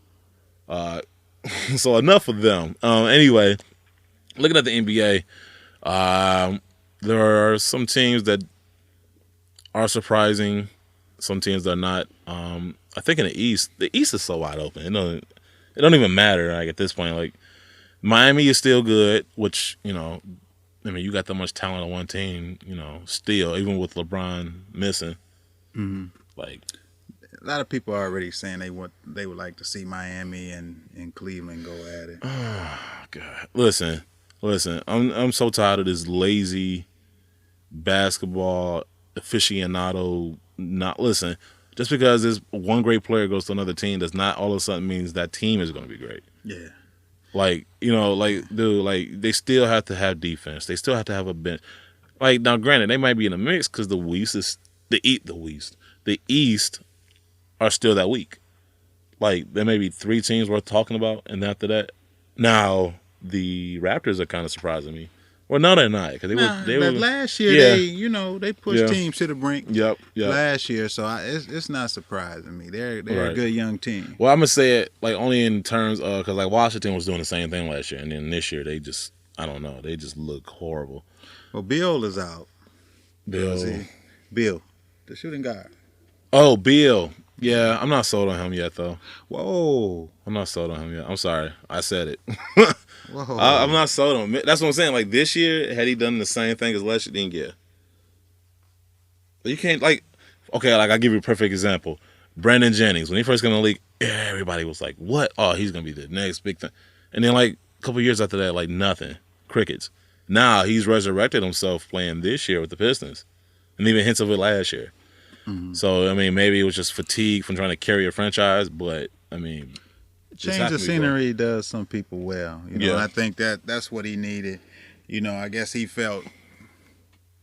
so enough of them. Anyway, looking at the NBA, there are some teams that are surprising, some teams that are not. I think in the East is so wide open. It don't even matter. Like at this point, like Miami is still good, which I mean, you got that much talent on one team, still even with LeBron missing.
Mm-hmm.
Like
a lot of people are already saying they would like to see Miami and Cleveland go at it.
Oh God, listen. I'm so tired of this lazy basketball aficionado. Listen. Just because this one great player goes to another team does not all of a sudden means that team is going to be great.
Yeah.
Like, dude, like they still have to have defense. They still have to have a bench. Like now, granted, they might be in the mix because the East are still that weak. Like there may be 3 teams worth talking about, and after that, now the Raptors are kind of surprising me. Well, no, they're not because they were
last year. They pushed teams to the brink.
Yep.
Last year, so it's not surprising me. They're a good young team.
Well, I'm gonna say it like only in terms of because like Washington was doing the same thing last year, and then this year they just I don't know, they just look horrible.
Well, Bill is out.
Bill,
the shooting guard.
Oh, Bill. Yeah, I'm not sold on him yet though.
Whoa.
I'm not sold on him yet. I'm sorry, I said it.
Whoa.
I'm not sold on him. That's what I'm saying. Like this year, had he done the same thing as last year, then yeah. But you can't okay, like I'll give you a perfect example. Brandon Jennings, when he first got in the league, everybody was like, "What? Oh, he's gonna be the next big thing." And then like a couple years after that, like nothing, crickets. Now he's resurrected himself playing this year with the Pistons, and even hints of it last year.
Mm-hmm.
So I mean, maybe it was just fatigue from trying to carry a franchise, but I mean,
Change of scenery does some people well, you know.
Yeah.
And I think that's what he needed. You know, I guess he felt,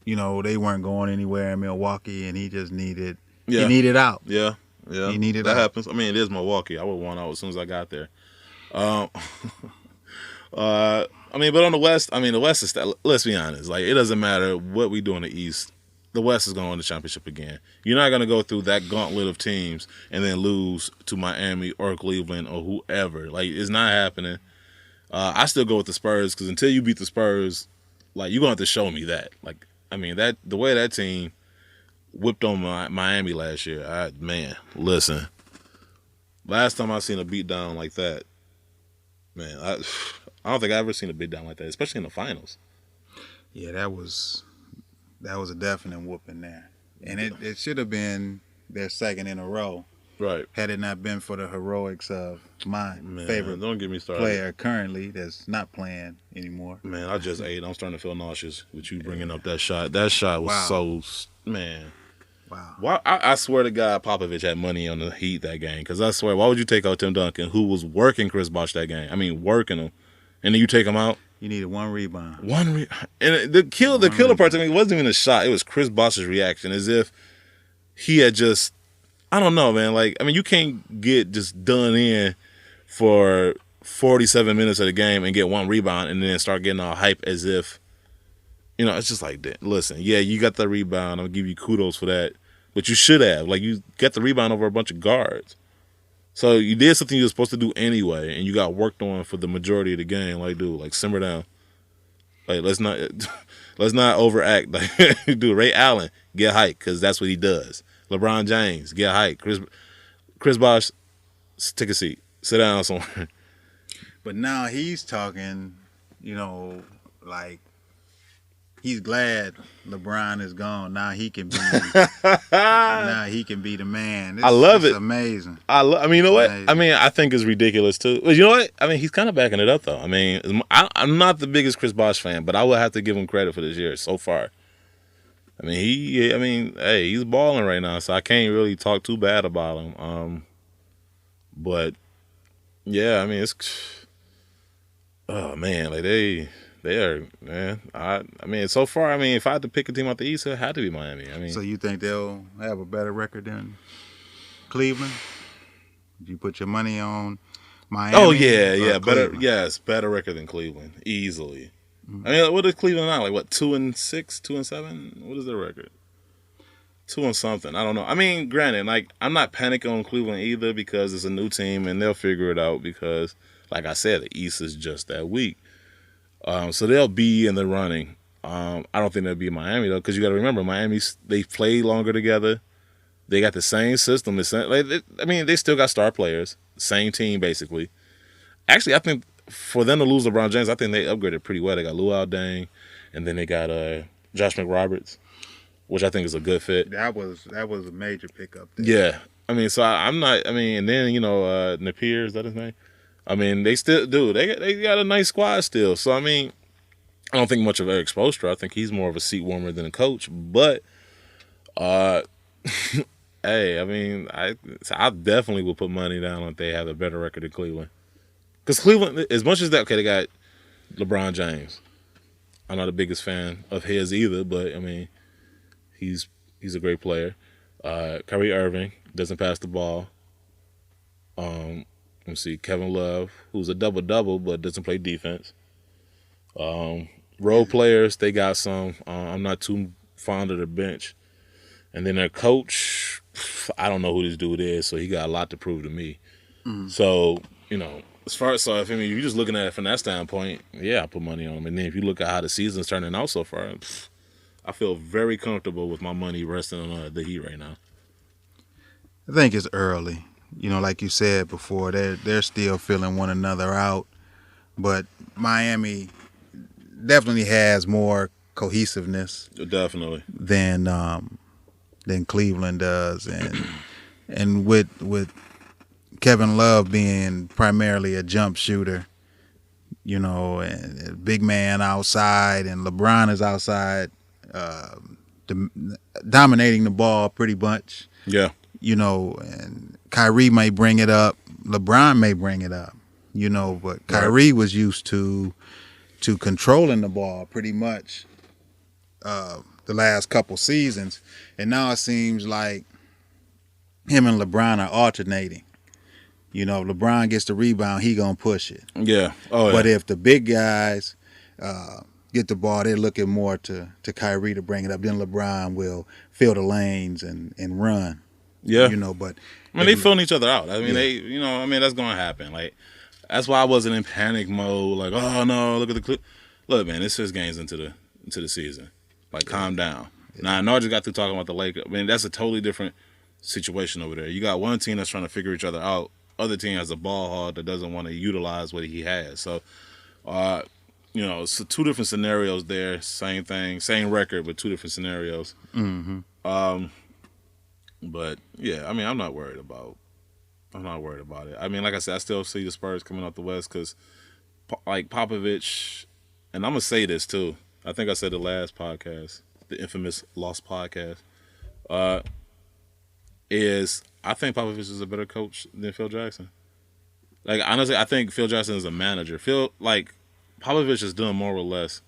you know, they weren't going anywhere in Milwaukee, and he just needed he needed out.
Yeah,
He needed
that
out.
happens. I mean, it is Milwaukee. I would want out as soon as I got there. Um, I mean, but on the West, I mean, the West is. Let's be honest. Like, it doesn't matter what we do in the East. The West is going to win the championship again. You're not going to go through that gauntlet of teams and then lose to Miami or Cleveland or whoever. Like, it's not happening. I still go with the Spurs because until you beat the Spurs, like, you're going to have to show me that. Like, I mean, that the way that team whipped on Miami last year, man, listen. Last time I seen a beatdown like that, man, I don't think I've ever seen a beatdown like that, especially in the finals.
Yeah, that was a definite whooping there, and it should have been their second in a row.
Right.
Had it not been for the heroics of my favorite
don't get me started.
player currently that's not playing anymore.
Man, I just ate. I'm starting to feel nauseous with you bringing up that shot. That shot was so, man.
Wow.
Why? I swear to God, Popovich had money on the Heat that game. Because I swear, why would you take out Tim Duncan, who was working Chris Bosh that game? I mean, working him, and then you take him out.
You needed one rebound.
And the killer part to me wasn't even a shot. It was Chris Bosh's reaction, as if he had just. I don't know, man. Like, I mean, you can't get just done in for 47 minutes of the game and get one rebound and then start getting all hype as if, you know, it's just like that. Listen, yeah, you got the rebound. I'll give you kudos for that. But you should have. Like, you got the rebound over a bunch of guards. So you did something you were supposed to do anyway, and you got worked on for the majority of the game. Like, dude, like, simmer down. Like, let's not overact. Like, dude, Ray Allen, get hype, because that's what he does. LeBron James, get hype. Chris Bosh, take a seat. Sit down somewhere.
But now he's talking, you know, like he's glad LeBron is gone. Now he can be the man.
I love it.
It's amazing.
I mean, you know what? Amazing. I mean, I think it's ridiculous too. But you know what? I mean, he's kind of backing it up though. I mean, I'm not the biggest Chris Bosh fan, but I will have to give him credit for this year so far. I mean, hey, he's balling right now, so I can't really talk too bad about him. But yeah, I mean, oh man, like they are, man. I mean, so far, I mean, if I had to pick a team out the East, it had to be Miami. I mean,
so you think they'll have a better record than Cleveland? Did you put your money on Miami?
Oh yeah, better record than Cleveland, easily. I mean, what is Cleveland now? Like, what, 2-6, 2-7? What is their record? 2 something. I don't know. I mean, granted, like, I'm not panicking on Cleveland either because it's a new team and they'll figure it out because, like I said, the East is just that weak. So they'll be in the running. I don't think they'll be Miami, though, because you got to remember, Miami, they played longer together. They got the same system. I mean, they still got star players. Same team, basically. Actually, I think for them to lose LeBron James, I think they upgraded pretty well. They got Luol Deng, and then they got Josh McRoberts, which I think is a good fit.
That was a major pickup there.
Yeah. I mean, so I'm not, I mean, and then, you know, Napier, is that his name? I mean, they still do. They got a nice squad still. So, I mean, I don't think much of Eric Spoelstra. I think he's more of a seat warmer than a coach. But, hey, I mean, I definitely will put money down if they have a better record than Cleveland. Because Cleveland, as much as that, okay, they got LeBron James. I'm not the biggest fan of his either, but I mean, he's a great player. Kyrie Irving doesn't pass the ball. Let's see, Kevin Love, who's a double-double but doesn't play defense. Role players, they got some. I'm not too fond of the bench. And then their coach, I don't know who this dude is, so he got a lot to prove to me. Mm. So, you know, if you're just looking at it from that standpoint, yeah, I put money on him. And then if you look at how the season's turning out so far, I feel very comfortable with my money resting on the Heat right now.
I think it's early. You know, like you said before, they're still feeling one another out. But Miami definitely has more cohesiveness.
Definitely.
Than than Cleveland does, and with Kevin Love being primarily a jump shooter, and a big man outside, and LeBron is outside, uh, dominating the ball pretty much.
Yeah.
And Kyrie may bring it up, LeBron may bring it up, but Kyrie was used to controlling the ball pretty much the last couple seasons, and now it seems like him and LeBron are alternating. LeBron gets the rebound, he gonna push it.
Yeah. Oh, yeah.
But if the big guys get the ball, they're looking more to Kyrie to bring it up. Then LeBron will fill the lanes and run.
Yeah.
But
they filling each other out. I mean, that's going to happen. Like, that's why I wasn't in panic mode. Like, oh no, look at the clip. Look, man, it's 6 games into the season. Like, calm down. Yeah. Now, I know I just got through talking about the Lakers. I mean, that's a totally different situation over there. You got one team that's trying to figure each other out. Other team has a ball hog that doesn't want to utilize what he has. So, it's 2 different scenarios there. Same thing, same record, but 2 different scenarios.
Mm-hmm.
But yeah, I mean, I'm not worried about it. I mean, like I said, I still see the Spurs coming out the West because, like Popovich, and I'm gonna say this too. I think I said the last podcast, the infamous Lost podcast, is I think Popovich is a better coach than Phil Jackson. Like, honestly, I think Phil Jackson is a manager. Popovich is doing more with less.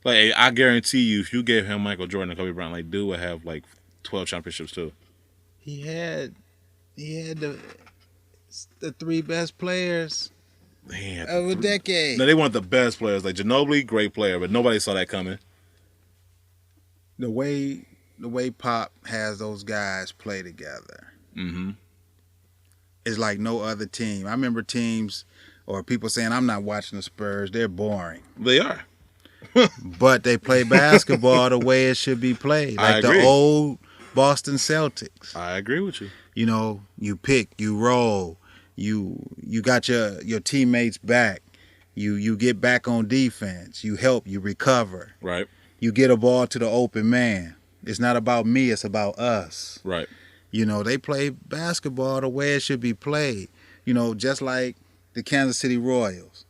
Like, I guarantee you, if you gave him Michael Jordan and Kobe Bryant, like, dude would have like 12 championships too.
He had the 3 best players of a decade.
No, they weren't the best players. Like Ginobili, great player, but nobody saw that coming.
The way Pop has those guys play together, is like no other team. I remember teams or people saying, "I'm not watching the Spurs. They're boring."
They are.
But they play basketball the way it should be played, like the old Boston Celtics.
I agree with you.
You pick, you roll, you got your teammates back. You get back on defense. You help, you recover.
Right.
You get a ball to the open man. It's not about me, it's about us.
Right.
They play basketball the way it should be played. Just like the Kansas City Royals.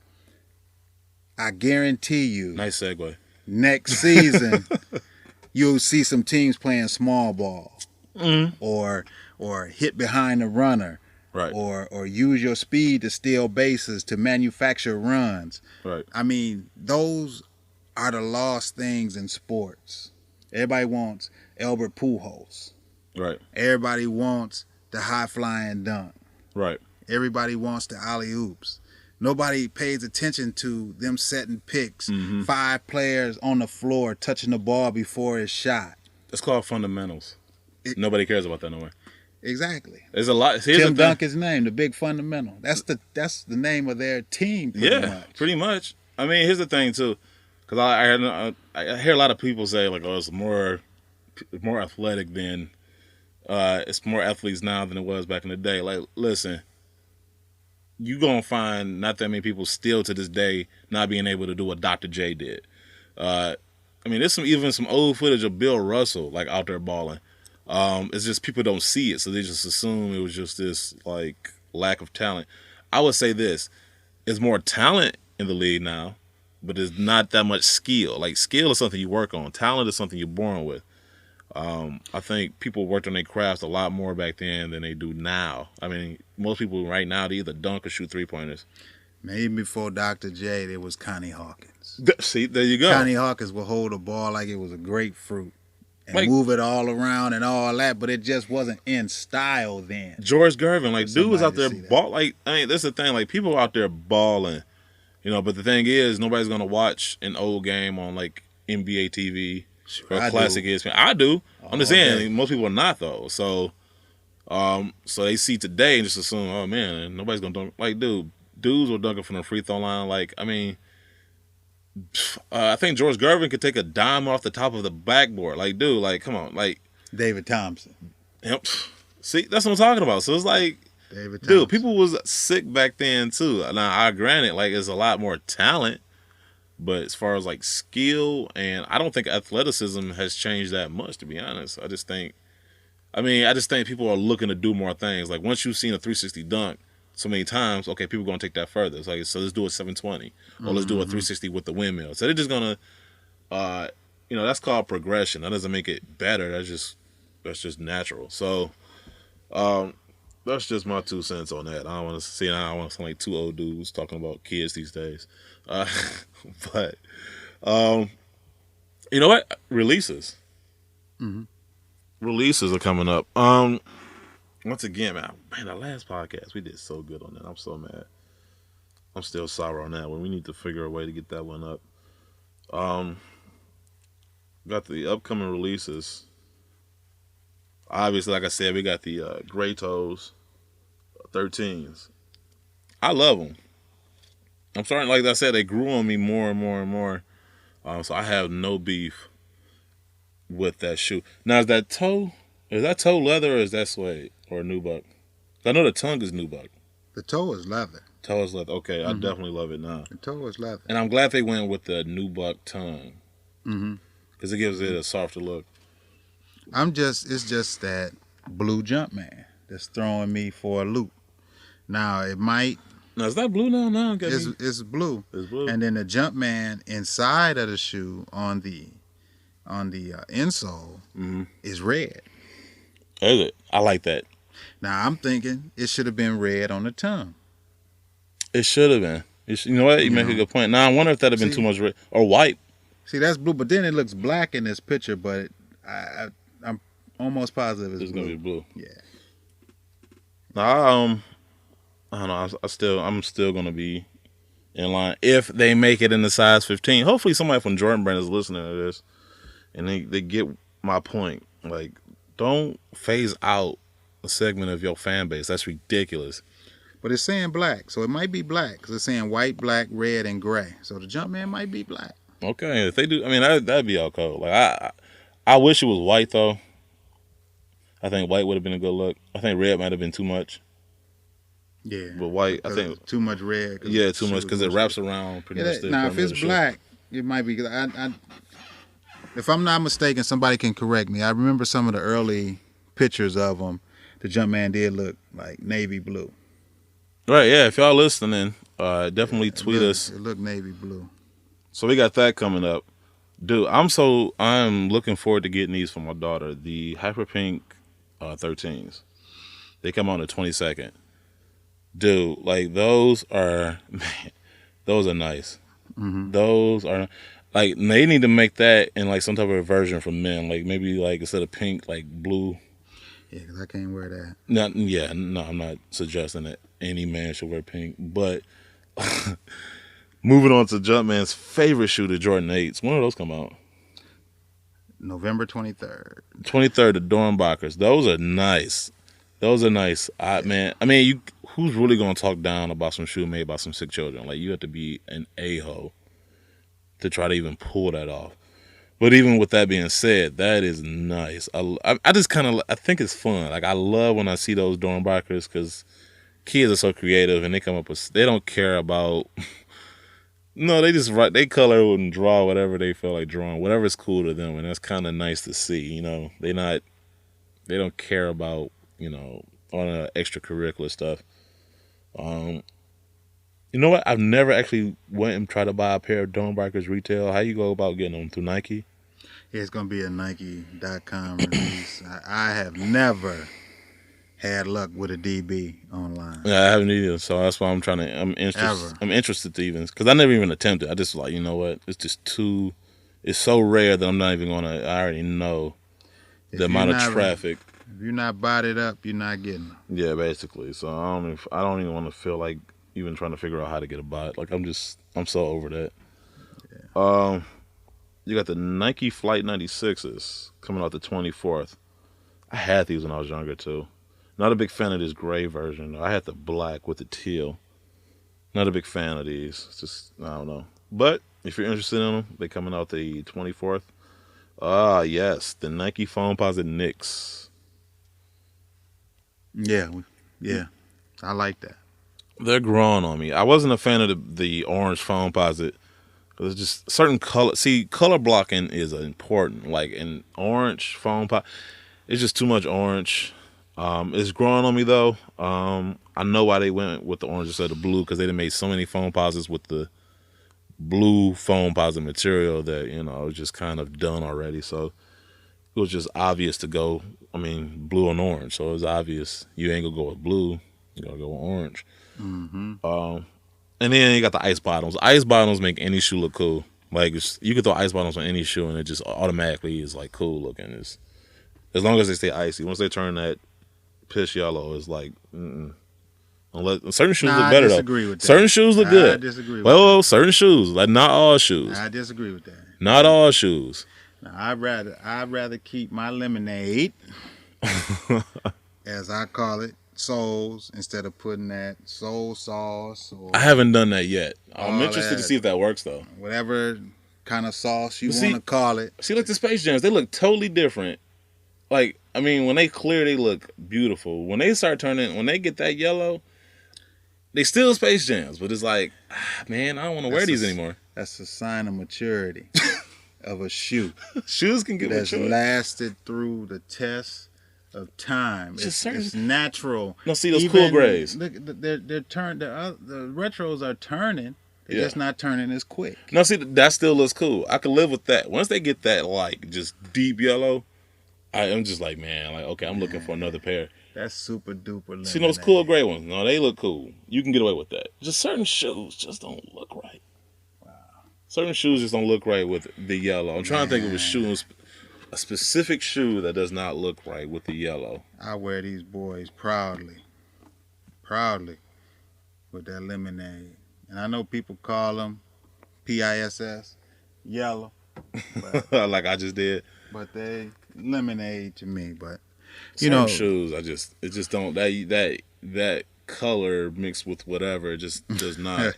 I guarantee you.
Nice segue.
Next season, you'll see some teams playing small ball, or hit behind the runner,
right?
Or use your speed to steal bases to manufacture runs.
Right.
I mean, those are the lost things in sports. Everybody wants Albert Pujols.
Right.
Everybody wants the high flying dunk.
Right.
Everybody wants the alley oops. Nobody pays attention to them setting picks. 5 players on the floor touching the ball before it's shot.
It's called fundamentals. Nobody cares about that no way.
Exactly.
There's a lot.
Tim Duncan's name, the big fundamental. That's the name of their team.
Pretty much. I mean, here's the thing too, because I hear a lot of people say like, "Oh, it's more athletic than it's more athletes now than it was back in the day." Like, listen. You gonna find not that many people still to this day not being able to do what Dr. J did. I mean, there's even some old footage of Bill Russell like out there balling. It's just people don't see it, so they just assume it was just this like lack of talent. I would say this: there's more talent in the league now, but there's not that much skill. Like, skill is something you work on. Talent is something you're born with. I think people worked on their crafts a lot more back then than they do now. I mean, most people right now, they either dunk or shoot 3-pointers.
Maybe before Dr. J, there was Connie Hawkins.
See, there you go.
Connie Hawkins would hold a ball like it was a grapefruit and move it all around and all that, but it just wasn't in style then.
George Gervin, like, dude was out there ball. Like, I mean, that's the thing. Like, people out there balling, but the thing is, nobody's going to watch an old game on, like, NBA TV. Or classic ESPN. I do. I'm just saying, most people are not though. So they see today and just assume, oh man, nobody's gonna dunk. Like, dudes were dunking from the free throw line. Like, I mean, I think George Gervin could take a dime off the top of the backboard. Like, dude, like, come on, like
David Thompson.
Yep. See, that's what I'm talking about. So it's like,
David Thompson.
Dude, people was sick back then too. Now, I granted, like, there's a lot more talent. But as far as like skill, and I don't think athleticism has changed that much, to be honest. I just think I mean, I just think people are looking to do more things. Like once you've seen a 360 dunk so many times, okay, people are gonna take that further. It's like, so let's do a 720, or let's do a
Mm-hmm.
360 with the windmill. So they're just gonna, uh, that's called progression. That doesn't make it better. That's just natural. So um, that's just my 2 cents on that. I don't want to see. I don't want to sound like two old dudes talking about kids these days. Uh, but um, you know what?
Mm-hmm.
Releases are coming up. Once again, man, the last podcast we did so good on that. I'm so mad. I'm still sour on that one. We need to figure a way to get that one up. Um, got the upcoming releases. Obviously, like I said, we got the Gray Toes 13s. I love them. I'm starting, like I said, they grew on me more and more and more. So I have no beef with that shoe. Now, is that toe leather or is that suede or nubuck? I know the tongue is nubuck.
The toe is leather.
Toe is leather. Okay, I
Mm-hmm.
definitely love it now.
The toe is leather.
And I'm glad they went with the nubuck tongue
Mm-hmm.
because it gives it a softer look.
It's just that blue Jumpman that's throwing me for a loop. Now it might.
Now, is that blue now? No,
It's blue.
It's blue.
And then the Jumpman inside of the shoe on the insole is red.
Is it? I like that.
Now I'm thinking it should have been red on the tongue.
It should have been. You know what? You make a good point. Now, I wonder if that had been too much red or white.
See, that's blue, but then it looks black in this picture. But I'm almost positive it's
gonna
blue.
be blue.
Yeah.
Now, I don't know. I'm still gonna be in line if they make it in the size 15. Hopefully, somebody from Jordan Brand is listening to this, and they get my point. Like, don't phase out a segment of your fan base. That's ridiculous.
But it's saying black, so it might be black because it's saying white, black, red, and gray. So the Jumpman might be black.
Okay, if they do, I mean that'd be all cool. Like I wish it was white though. I think white would have been a good look. I think red might have been too much.
Yeah.
But white, I think
too much red.
Yeah, too much because it wraps around pretty much.
Now, if it's black, it might be. If I'm not mistaken, somebody can correct me. I remember some of the early pictures of them. The Jumpman did look like navy blue.
Right, yeah. If y'all listening, definitely tweet us.
It looked navy blue.
So we got that coming up. Dude, I'm looking forward to getting these for my daughter. The Hyper Pink 13s. They come on the 22nd. Dude, like those are nice.
Mm-hmm.
Those are like they need to make that in like some type of version for men. Like maybe like instead of pink, like blue.
Yeah, because I can't wear that.
No, I'm not suggesting that any man should wear pink. But moving on to Jumpman's favorite shoe, the Jordan 8s. When do those come out?
November 23rd.
23rd, the Dornbachers. Those are nice. I mean, who's really gonna talk down about some shoe made by some sick children? Like you have to be an a-hole to try to even pull that off. But even with that being said, that is nice. I just kind of I think it's fun. Like I love when I see those Dornbachers because kids are so creative and they come up with they don't care about. No, they just write. They color and draw whatever they feel like drawing, whatever's cool to them, and that's kind of nice to see. You know, they don't care about all the extracurricular stuff. You know what? I've never actually went and tried to buy a pair of Dornbachers retail. How you go about getting them through Nike?
Yeah, it's going to be a Nike.com release. I have never had luck with a DB online.
Yeah, I haven't either. So that's why I'm interested. I'm interested to even because I never even attempted. I just like, you know what? It's just too. It's so rare that I'm not even gonna. I already know the amount of traffic.
If you're not bodied up, you're not getting them.
Yeah, basically. So I don't even want to feel like even trying to figure out how to get a bot. Like I'm so over that. Yeah. You got the Nike Flight 96s coming out the 24th. I had these when I was younger too. Not a big fan of this gray version. I had the black with the teal. Not a big fan of these. It's just, I don't know. But if you're interested in them, they're coming out the 24th. Yes, the Nike Foamposite Knicks.
Yeah. I like that.
They're growing on me. I wasn't a fan of the orange Foamposite. There's just certain color. See, color blocking is important. Like in orange Foamposite. It's just too much orange. It's growing on me though. I know why they went with the orange instead of blue because they done made so many foam posits with the blue foam posit material that it was just kind of done already. So it was just obvious to go. I mean, blue and orange. So it was obvious you ain't gonna go with blue. You gotta go with orange.
Mm-hmm.
And then you got the ice bottoms. Ice bottoms make any shoe look cool. Like you can throw ice bottoms on any shoe and it just automatically is like cool looking. It's, as long as they stay icy. Once they turn that piss yellow, it's like, unless certain shoes look better
I disagree
though.
with that.
Certain shoes look good.
I disagree with
well,
that.
certain shoes, like not all shoes.
I disagree with that.
Not all shoes.
Now, I'd rather keep my lemonade, as I call it, soles instead of putting that soul sauce or
I haven't done that yet. I'm
all
interested to
that.
see if that works though.
whatever kind of sauce you
But see-
want to call it.
See, like the Space Jams, they look totally different. Like, I mean, when they clear, they look beautiful. When they start turning, when they get that yellow, they still Space Jams, but it's like, man, I don't want to wear
That's
these
a-
anymore.
That's a sign of maturity of a shoe
Shoes can get
that's
mature.
lasted through the test of time.
Just
It's,
certain-
it's natural.
No, see those cool grays.
Look, they're turned. The retros are turning. They're
Yeah.
just not turning as quick.
No, see that still looks cool. I can live with that. Once they get that like just deep yellow, I'm just like, man, like okay, I'm looking for another pair.
That's super duper. Lemonade.
See those cool gray ones? No, they look cool. You can get away with that. Just certain shoes just don't look right. Certain shoes just don't look right with the yellow. I'm trying to think of a specific shoe that does not look right with the yellow.
I wear these boys proudly with that lemonade. And I know people call them PISS, yellow,
Like I just did.
but they lemonade to me. But
Certain shoes, it just don't that color mixed with whatever it just does not.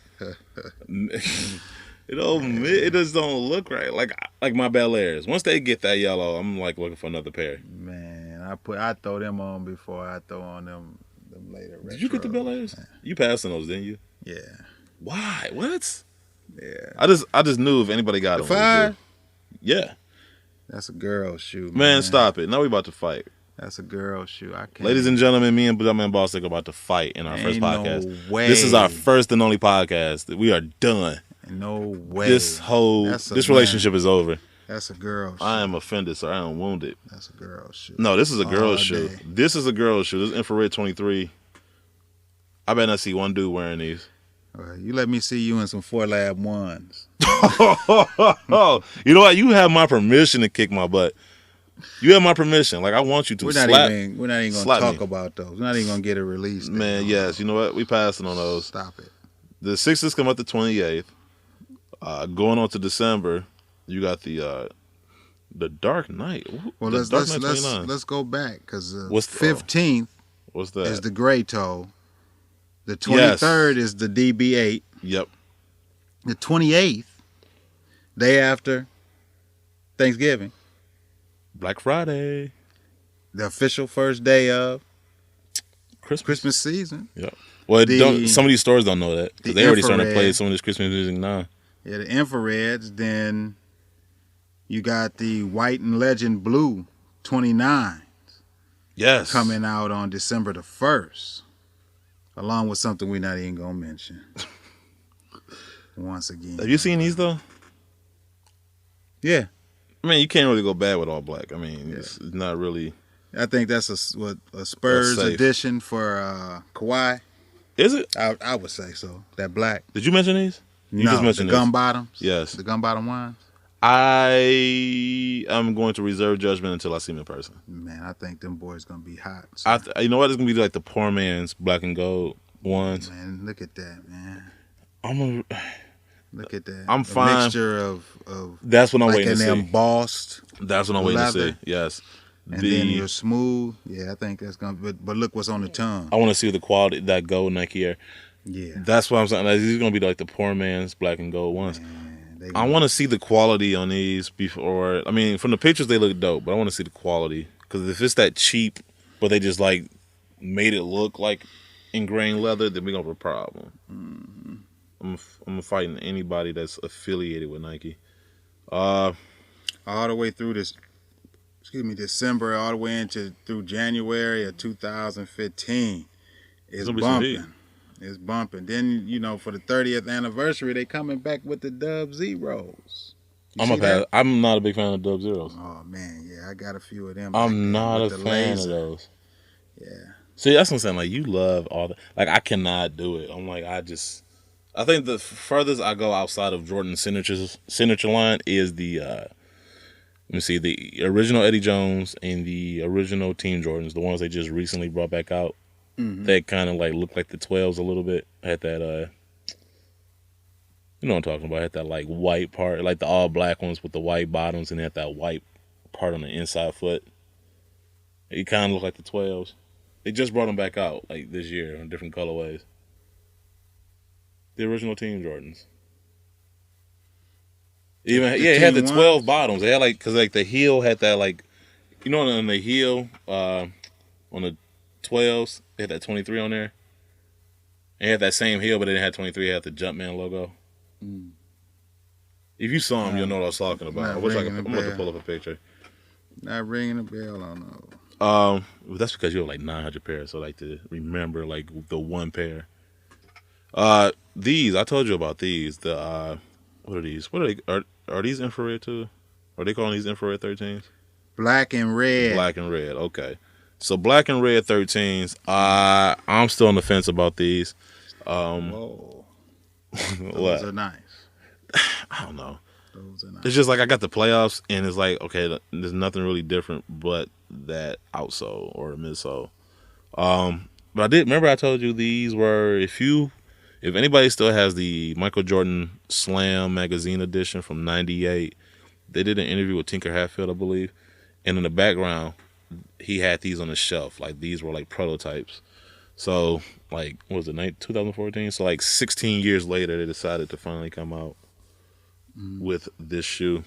It just don't look right. Like my Bel Airs. Once they get that yellow, I'm like looking for another pair.
man, I throw them on before I throw on them later.
Did you get the Bel Airs? You passed on those, didn't you?
Yeah,
Why? What?
yeah.
I just knew if anybody got
The
them. it was
five?
you. Yeah.
That's a girl shoe,
Man, stop it. Now we about to fight.
That's a girl shoe. I can't.
Ladies and gentlemen, me and JumpmanBostic are about to fight in our first
Ain't
podcast.
no way.
This is our first and only podcast. We are done.
No way.
This
That's a
relationship is over.
That's a girl shoe.
I am offended, sir. I am wounded.
That's a girl shoe.
No, this is a girl's
All
shoe.
day.
This is a girl's shoe. This is infrared 23. I bet not see one dude wearing these.
All right, you let me see you in some 4Lab ones.
Oh, you know what? You have my permission to kick my butt. You have my permission. Like I want you to
We're not
slap.
even gonna
slap
talk
me.
about those. We're not even gonna get a release. date
Man,
on
yes.
those.
You know what? We passing on those.
Stop it.
The Sixers come out the 28th. Going on to December, you got the Dark Knight.
Well,
The
let's
Dark
let's
Knight
let's,
29.
let's go back because
What's the-
15th
What's that?
is the gray toe. The 23rd is the DB8.
Yep.
The 28th, day after Thanksgiving,
Black Friday.
the official first day of
Christmas.
Christmas season.
Yep. Well,
The-
some of these stores don't know that
the
because they already started to
infrared.
play some of this Christmas music now.
Yeah, the infrareds. Then you got the white and legend blue 29
Yes.
coming out on December the 1st, along with something we're not even gonna mention. Once again,
Have you seen these though?
Yeah,
I mean, you can't really go bad with all black. I mean, it's not really.
I think that's a Spurs
That's safe.
edition for Kawhi.
Is it?
I would say so. That black.
Did you mention these? You
no,
just mentioned
the
this.
gum bottoms.
Yes.
The gum bottom ones.
I am going to reserve judgment until I see them in person.
Man, I think them boys gonna be hot. So,
You know what? It's gonna be like the poor man's black and gold ones.
man, look at that, man. Look at that.
I'm
A
fine.
Mixture of
That's what I'm
like
waiting
an
to see.
embossed,
That's what I'm waiting to see.
leather.
Yes.
and then you're smooth. Yeah, I think that's gonna. But look what's on the tongue.
I want to see the quality that gold Nike Air.
Yeah,
That's what I'm saying. Like, these are gonna be like the poor man's black and gold ones.
man, they
I want to see the quality on these before. I mean, from the pictures they look dope, but I want to see the quality because if it's that cheap, but they just like made it look like ingrained leather, then we gonna have a problem. I'm fighting anybody that's affiliated with Nike.
all the way through this December all the way into through January of 2015.
It's
It's
gonna be some heat.
bumping. It's bumping. Then for the 30th anniversary, they coming back with the Dub Zeros. You
I'm
see
a pass.
that?
I'm not a big fan of Dub Zeros.
Oh man, yeah, I got a few of them back
I'm
there
not
with
a
the
fan of
laser.
those.
Yeah.
See, that's what I'm saying. Like, you love all the. Like, I cannot do it. I'm like, I think the furthest I go outside of Jordan's signature line is the. Let me see, the original Eddie Jones and the original Team Jordans, the ones they just recently brought back out.
Mm-hmm.
That kind of like look like the 12s a little bit. Had that. You know what I'm talking about? Had that like white part, like the all black ones with the white bottoms, and had that white part on the inside foot. It kind of looked like the 12s. They just brought them back out like this year in different colorways. The original Team Jordans. Even it had the
Team
12
ones?
bottoms. They had like because like the heel had that like on the heel on the 12s it had that 23 on there. It had that same heel, but it didn't have 23. It had the Jumpman logo.
Mm.
If you saw him, you'll know what I was talking about.
Not
I wish I
ringing
could.
a
I'm going to
bell.
pull up a picture.
Not ringing a bell on those.
That's because you have like 900 pairs, so I like to remember like the one pair. These I told you about these. The what are these? What are they? Are these infrared too? Are they calling these infrared 13s?
Black and red.
Black and red. Okay, so black and red 13s. I'm still on the fence about these.
Whoa. Those
What?
are nice.
I don't know.
Those are nice.
It's just like I got the playoffs, and it's like okay, there's nothing really different but that outsole or the midsole. But I did remember I told you these were if anybody still has the Michael Jordan Slam magazine edition from '98, they did an interview with Tinker Hatfield, I believe, and in the background he had these on the shelf. Like these were like prototypes. So like what was it 2014? So like 16 years later, they decided to finally come out with this shoe.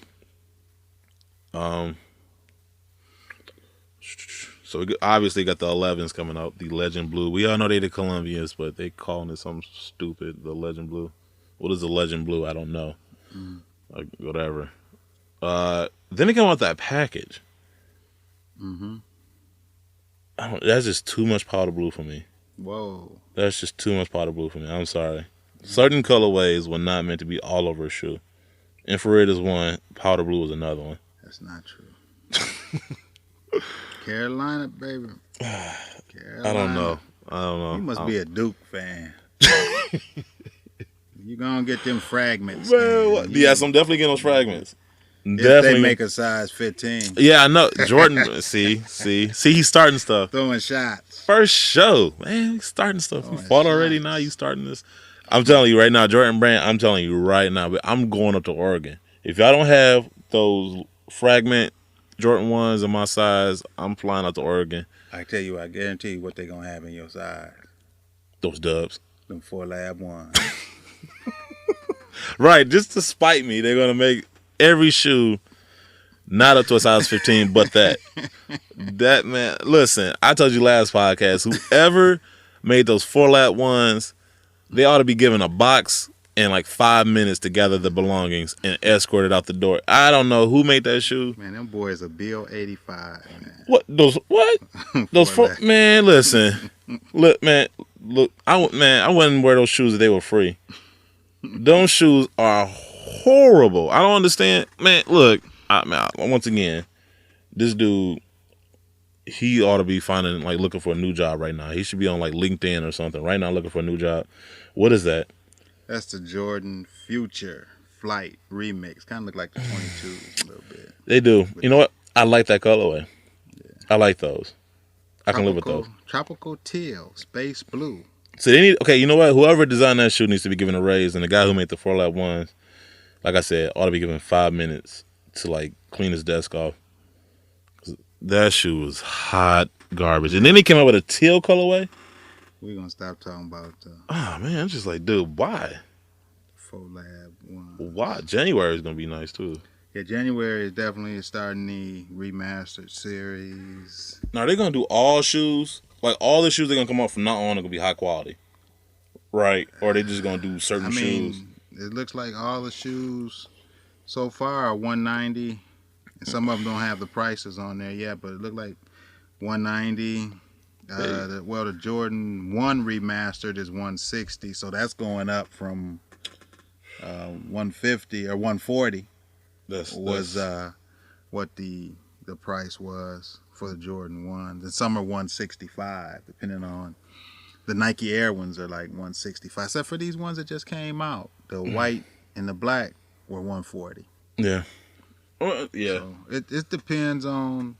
So we obviously got the 11s coming out, the Legend Blue. We all know they the Colombians, but they calling it something stupid, the Legend Blue. What is the Legend Blue? I don't know. Like whatever. Then they come out with that package.
Mm-hmm.
That's just too much powder blue for me.
Whoa.
That's just too much powder blue for me. I'm sorry. Certain colorways were not meant to be all over a shoe. Infrared is one. Powder blue is another one.
That's not true. Carolina, baby. Carolina.
I don't know.
You must be a Duke fan. You gonna get them fragments.
Well, yes, I'm definitely getting those fragments.
If
Definitely
they make a size 15.
Yeah, I know. Jordan, see, he's starting stuff.
Throwing shots.
First show, man, he's starting stuff. You
Throwing
fought already,
shots.
now you starting this. I'm telling you right now, Jordan Brand, I'm telling you right now, but I'm going up to Oregon. If y'all don't have those fragment Jordan 1s in my size, I'm flying out to Oregon.
I tell you, I guarantee you what they gonna have in your size.
Those dubs.
Them 4 Lab 1s.
Right, just to spite me, they're going to make every shoe not up to a size 15, but that. That, man, listen, I told you last podcast, whoever made those 4 Lab 1s, they ought to be given a box and like 5 minutes to gather the belongings and escort it out the door. I don't know who made that shoe.
Man, them boys are Bill 85, man.
What? Those 4, man, listen. Look, I wouldn't wear those shoes if they were free. Those shoes are horrible. I don't understand. Man, look, once again, this dude, he ought to be looking for a new job right now. He should be on like LinkedIn or something right now looking for a new job. What is that?
That's the Jordan Future Flight remix. Kind of look like the 22s a little bit.
They do. You know what? I like that colorway. Yeah. I like those. I can live with those.
Tropical teal, space blue.
So they need. Okay, you know what? Whoever designed that shoe needs to be given a raise, and the guy who made the 4 Lap 1s, like I said, ought to be given 5 minutes to like clean his desk off. That shoe was hot garbage, and then he came out with a teal colorway.
We're gonna stop talking about.
Oh man, I'm just like, dude, why?
4 Lab 1.
Why? January is gonna be nice too.
Yeah, January is definitely starting the remastered series.
Now they're gonna do all shoes. Like all the shoes they're gonna come out from now on are gonna be high quality, right? Or they just gonna do certain shoes.
It looks like all the shoes so far are 190. And some of them don't have the prices on there yet, but it looked like 190. The Jordan 1 remastered is 160, so that's going up from 150 or 140 was what the price was for the Jordan 1. The some are 165, depending on the Nike Air ones are like 165. Except for these ones that just came out, the white and the black were 140.
Yeah. Yeah.
So it depends on.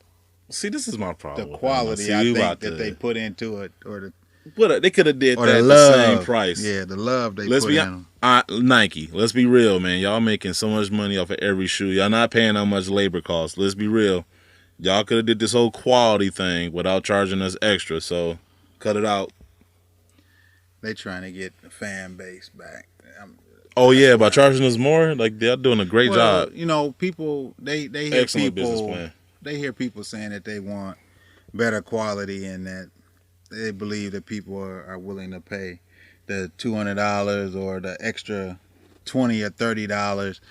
See, this is my problem.
The quality I think that they put into it, or the
they could have did
or
that
the
at
love,
the same price.
Yeah, the love they put in.
Nike. Let's be real, man. Y'all making so much money off of every shoe. Y'all not paying how much labor costs. Let's be real. Y'all could have did this whole quality thing without charging us extra. So cut it out.
They trying to get the fan base back.
Oh yeah, by charging us more, like they're doing a great job.
You know, people they hear
Excellent
people
business plan.
They hear people saying that they want better quality and that they believe that people are willing to pay the $200 or the extra $20 or $30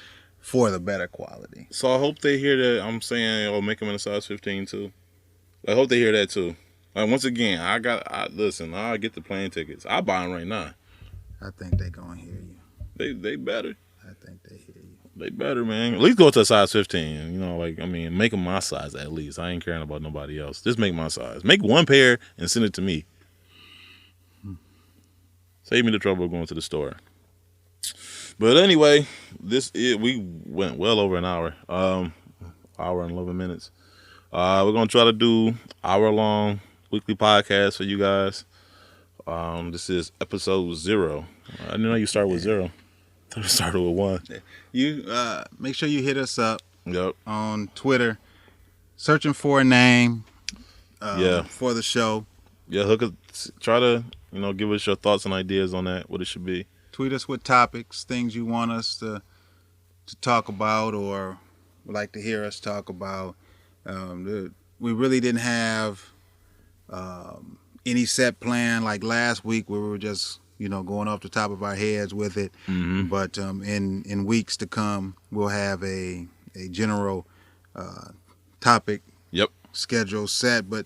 for the better quality.
So I hope they hear that I'm saying, oh, make them in a size 15 too. I hope they hear that too. Like once again, listen. I get the plane tickets. I buy them right now.
I think they gonna hear you.
They better.
I think they hear you.
They better, man. At least go to a size 15. You know, like, I mean, make them my size at least. I ain't caring about nobody else. Just make my size. Make one pair and send it to me. Save me the trouble of going to the store. But anyway, we went well over an hour. Hour and 11 minutes. We're going to try to do hour-long weekly podcast for you guys. This is episode 0. I didn't know you started with 0. I thought you started with 1.
You make sure you hit us up.
Yep.
On Twitter, searching for a name.
Yeah.
For the show.
Yeah, try to give us your thoughts and ideas on that. What it should be.
Tweet us with topics, things you want us to talk about or would like to hear us talk about. We really didn't have any set plan like last week where we were just going off the top of our heads with it.
Mm-hmm.
But in weeks to come, we'll have a general topic schedule set. But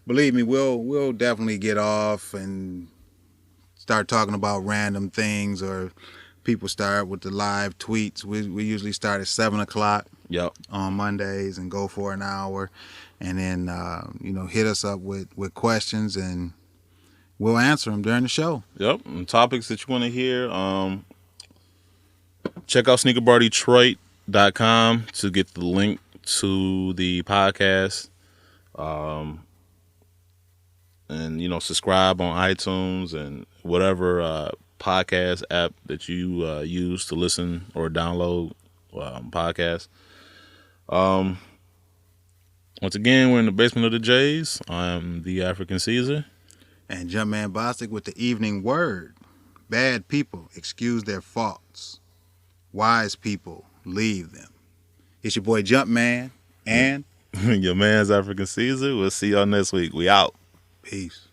believe me, we'll definitely get off and start talking about random things, or people start with the live tweets. We usually start at 7:00.
Yep.
On Mondays and go for an hour, and then hit us up with questions and we'll answer them during the show.
Yep. And topics that you want to hear. Check out sneakerbardetroit.com to get the link to the podcast. And subscribe on iTunes and whatever podcast app that you use to listen or download podcasts. Once again, we're in the basement of the Jays. I'm the African Caesar.
And JumpmanBostic with the evening word. Bad people excuse their faults. Wise people leave them. It's your boy Jumpman and
your man's African Caesar. We'll see y'all next week. We out.
Peace.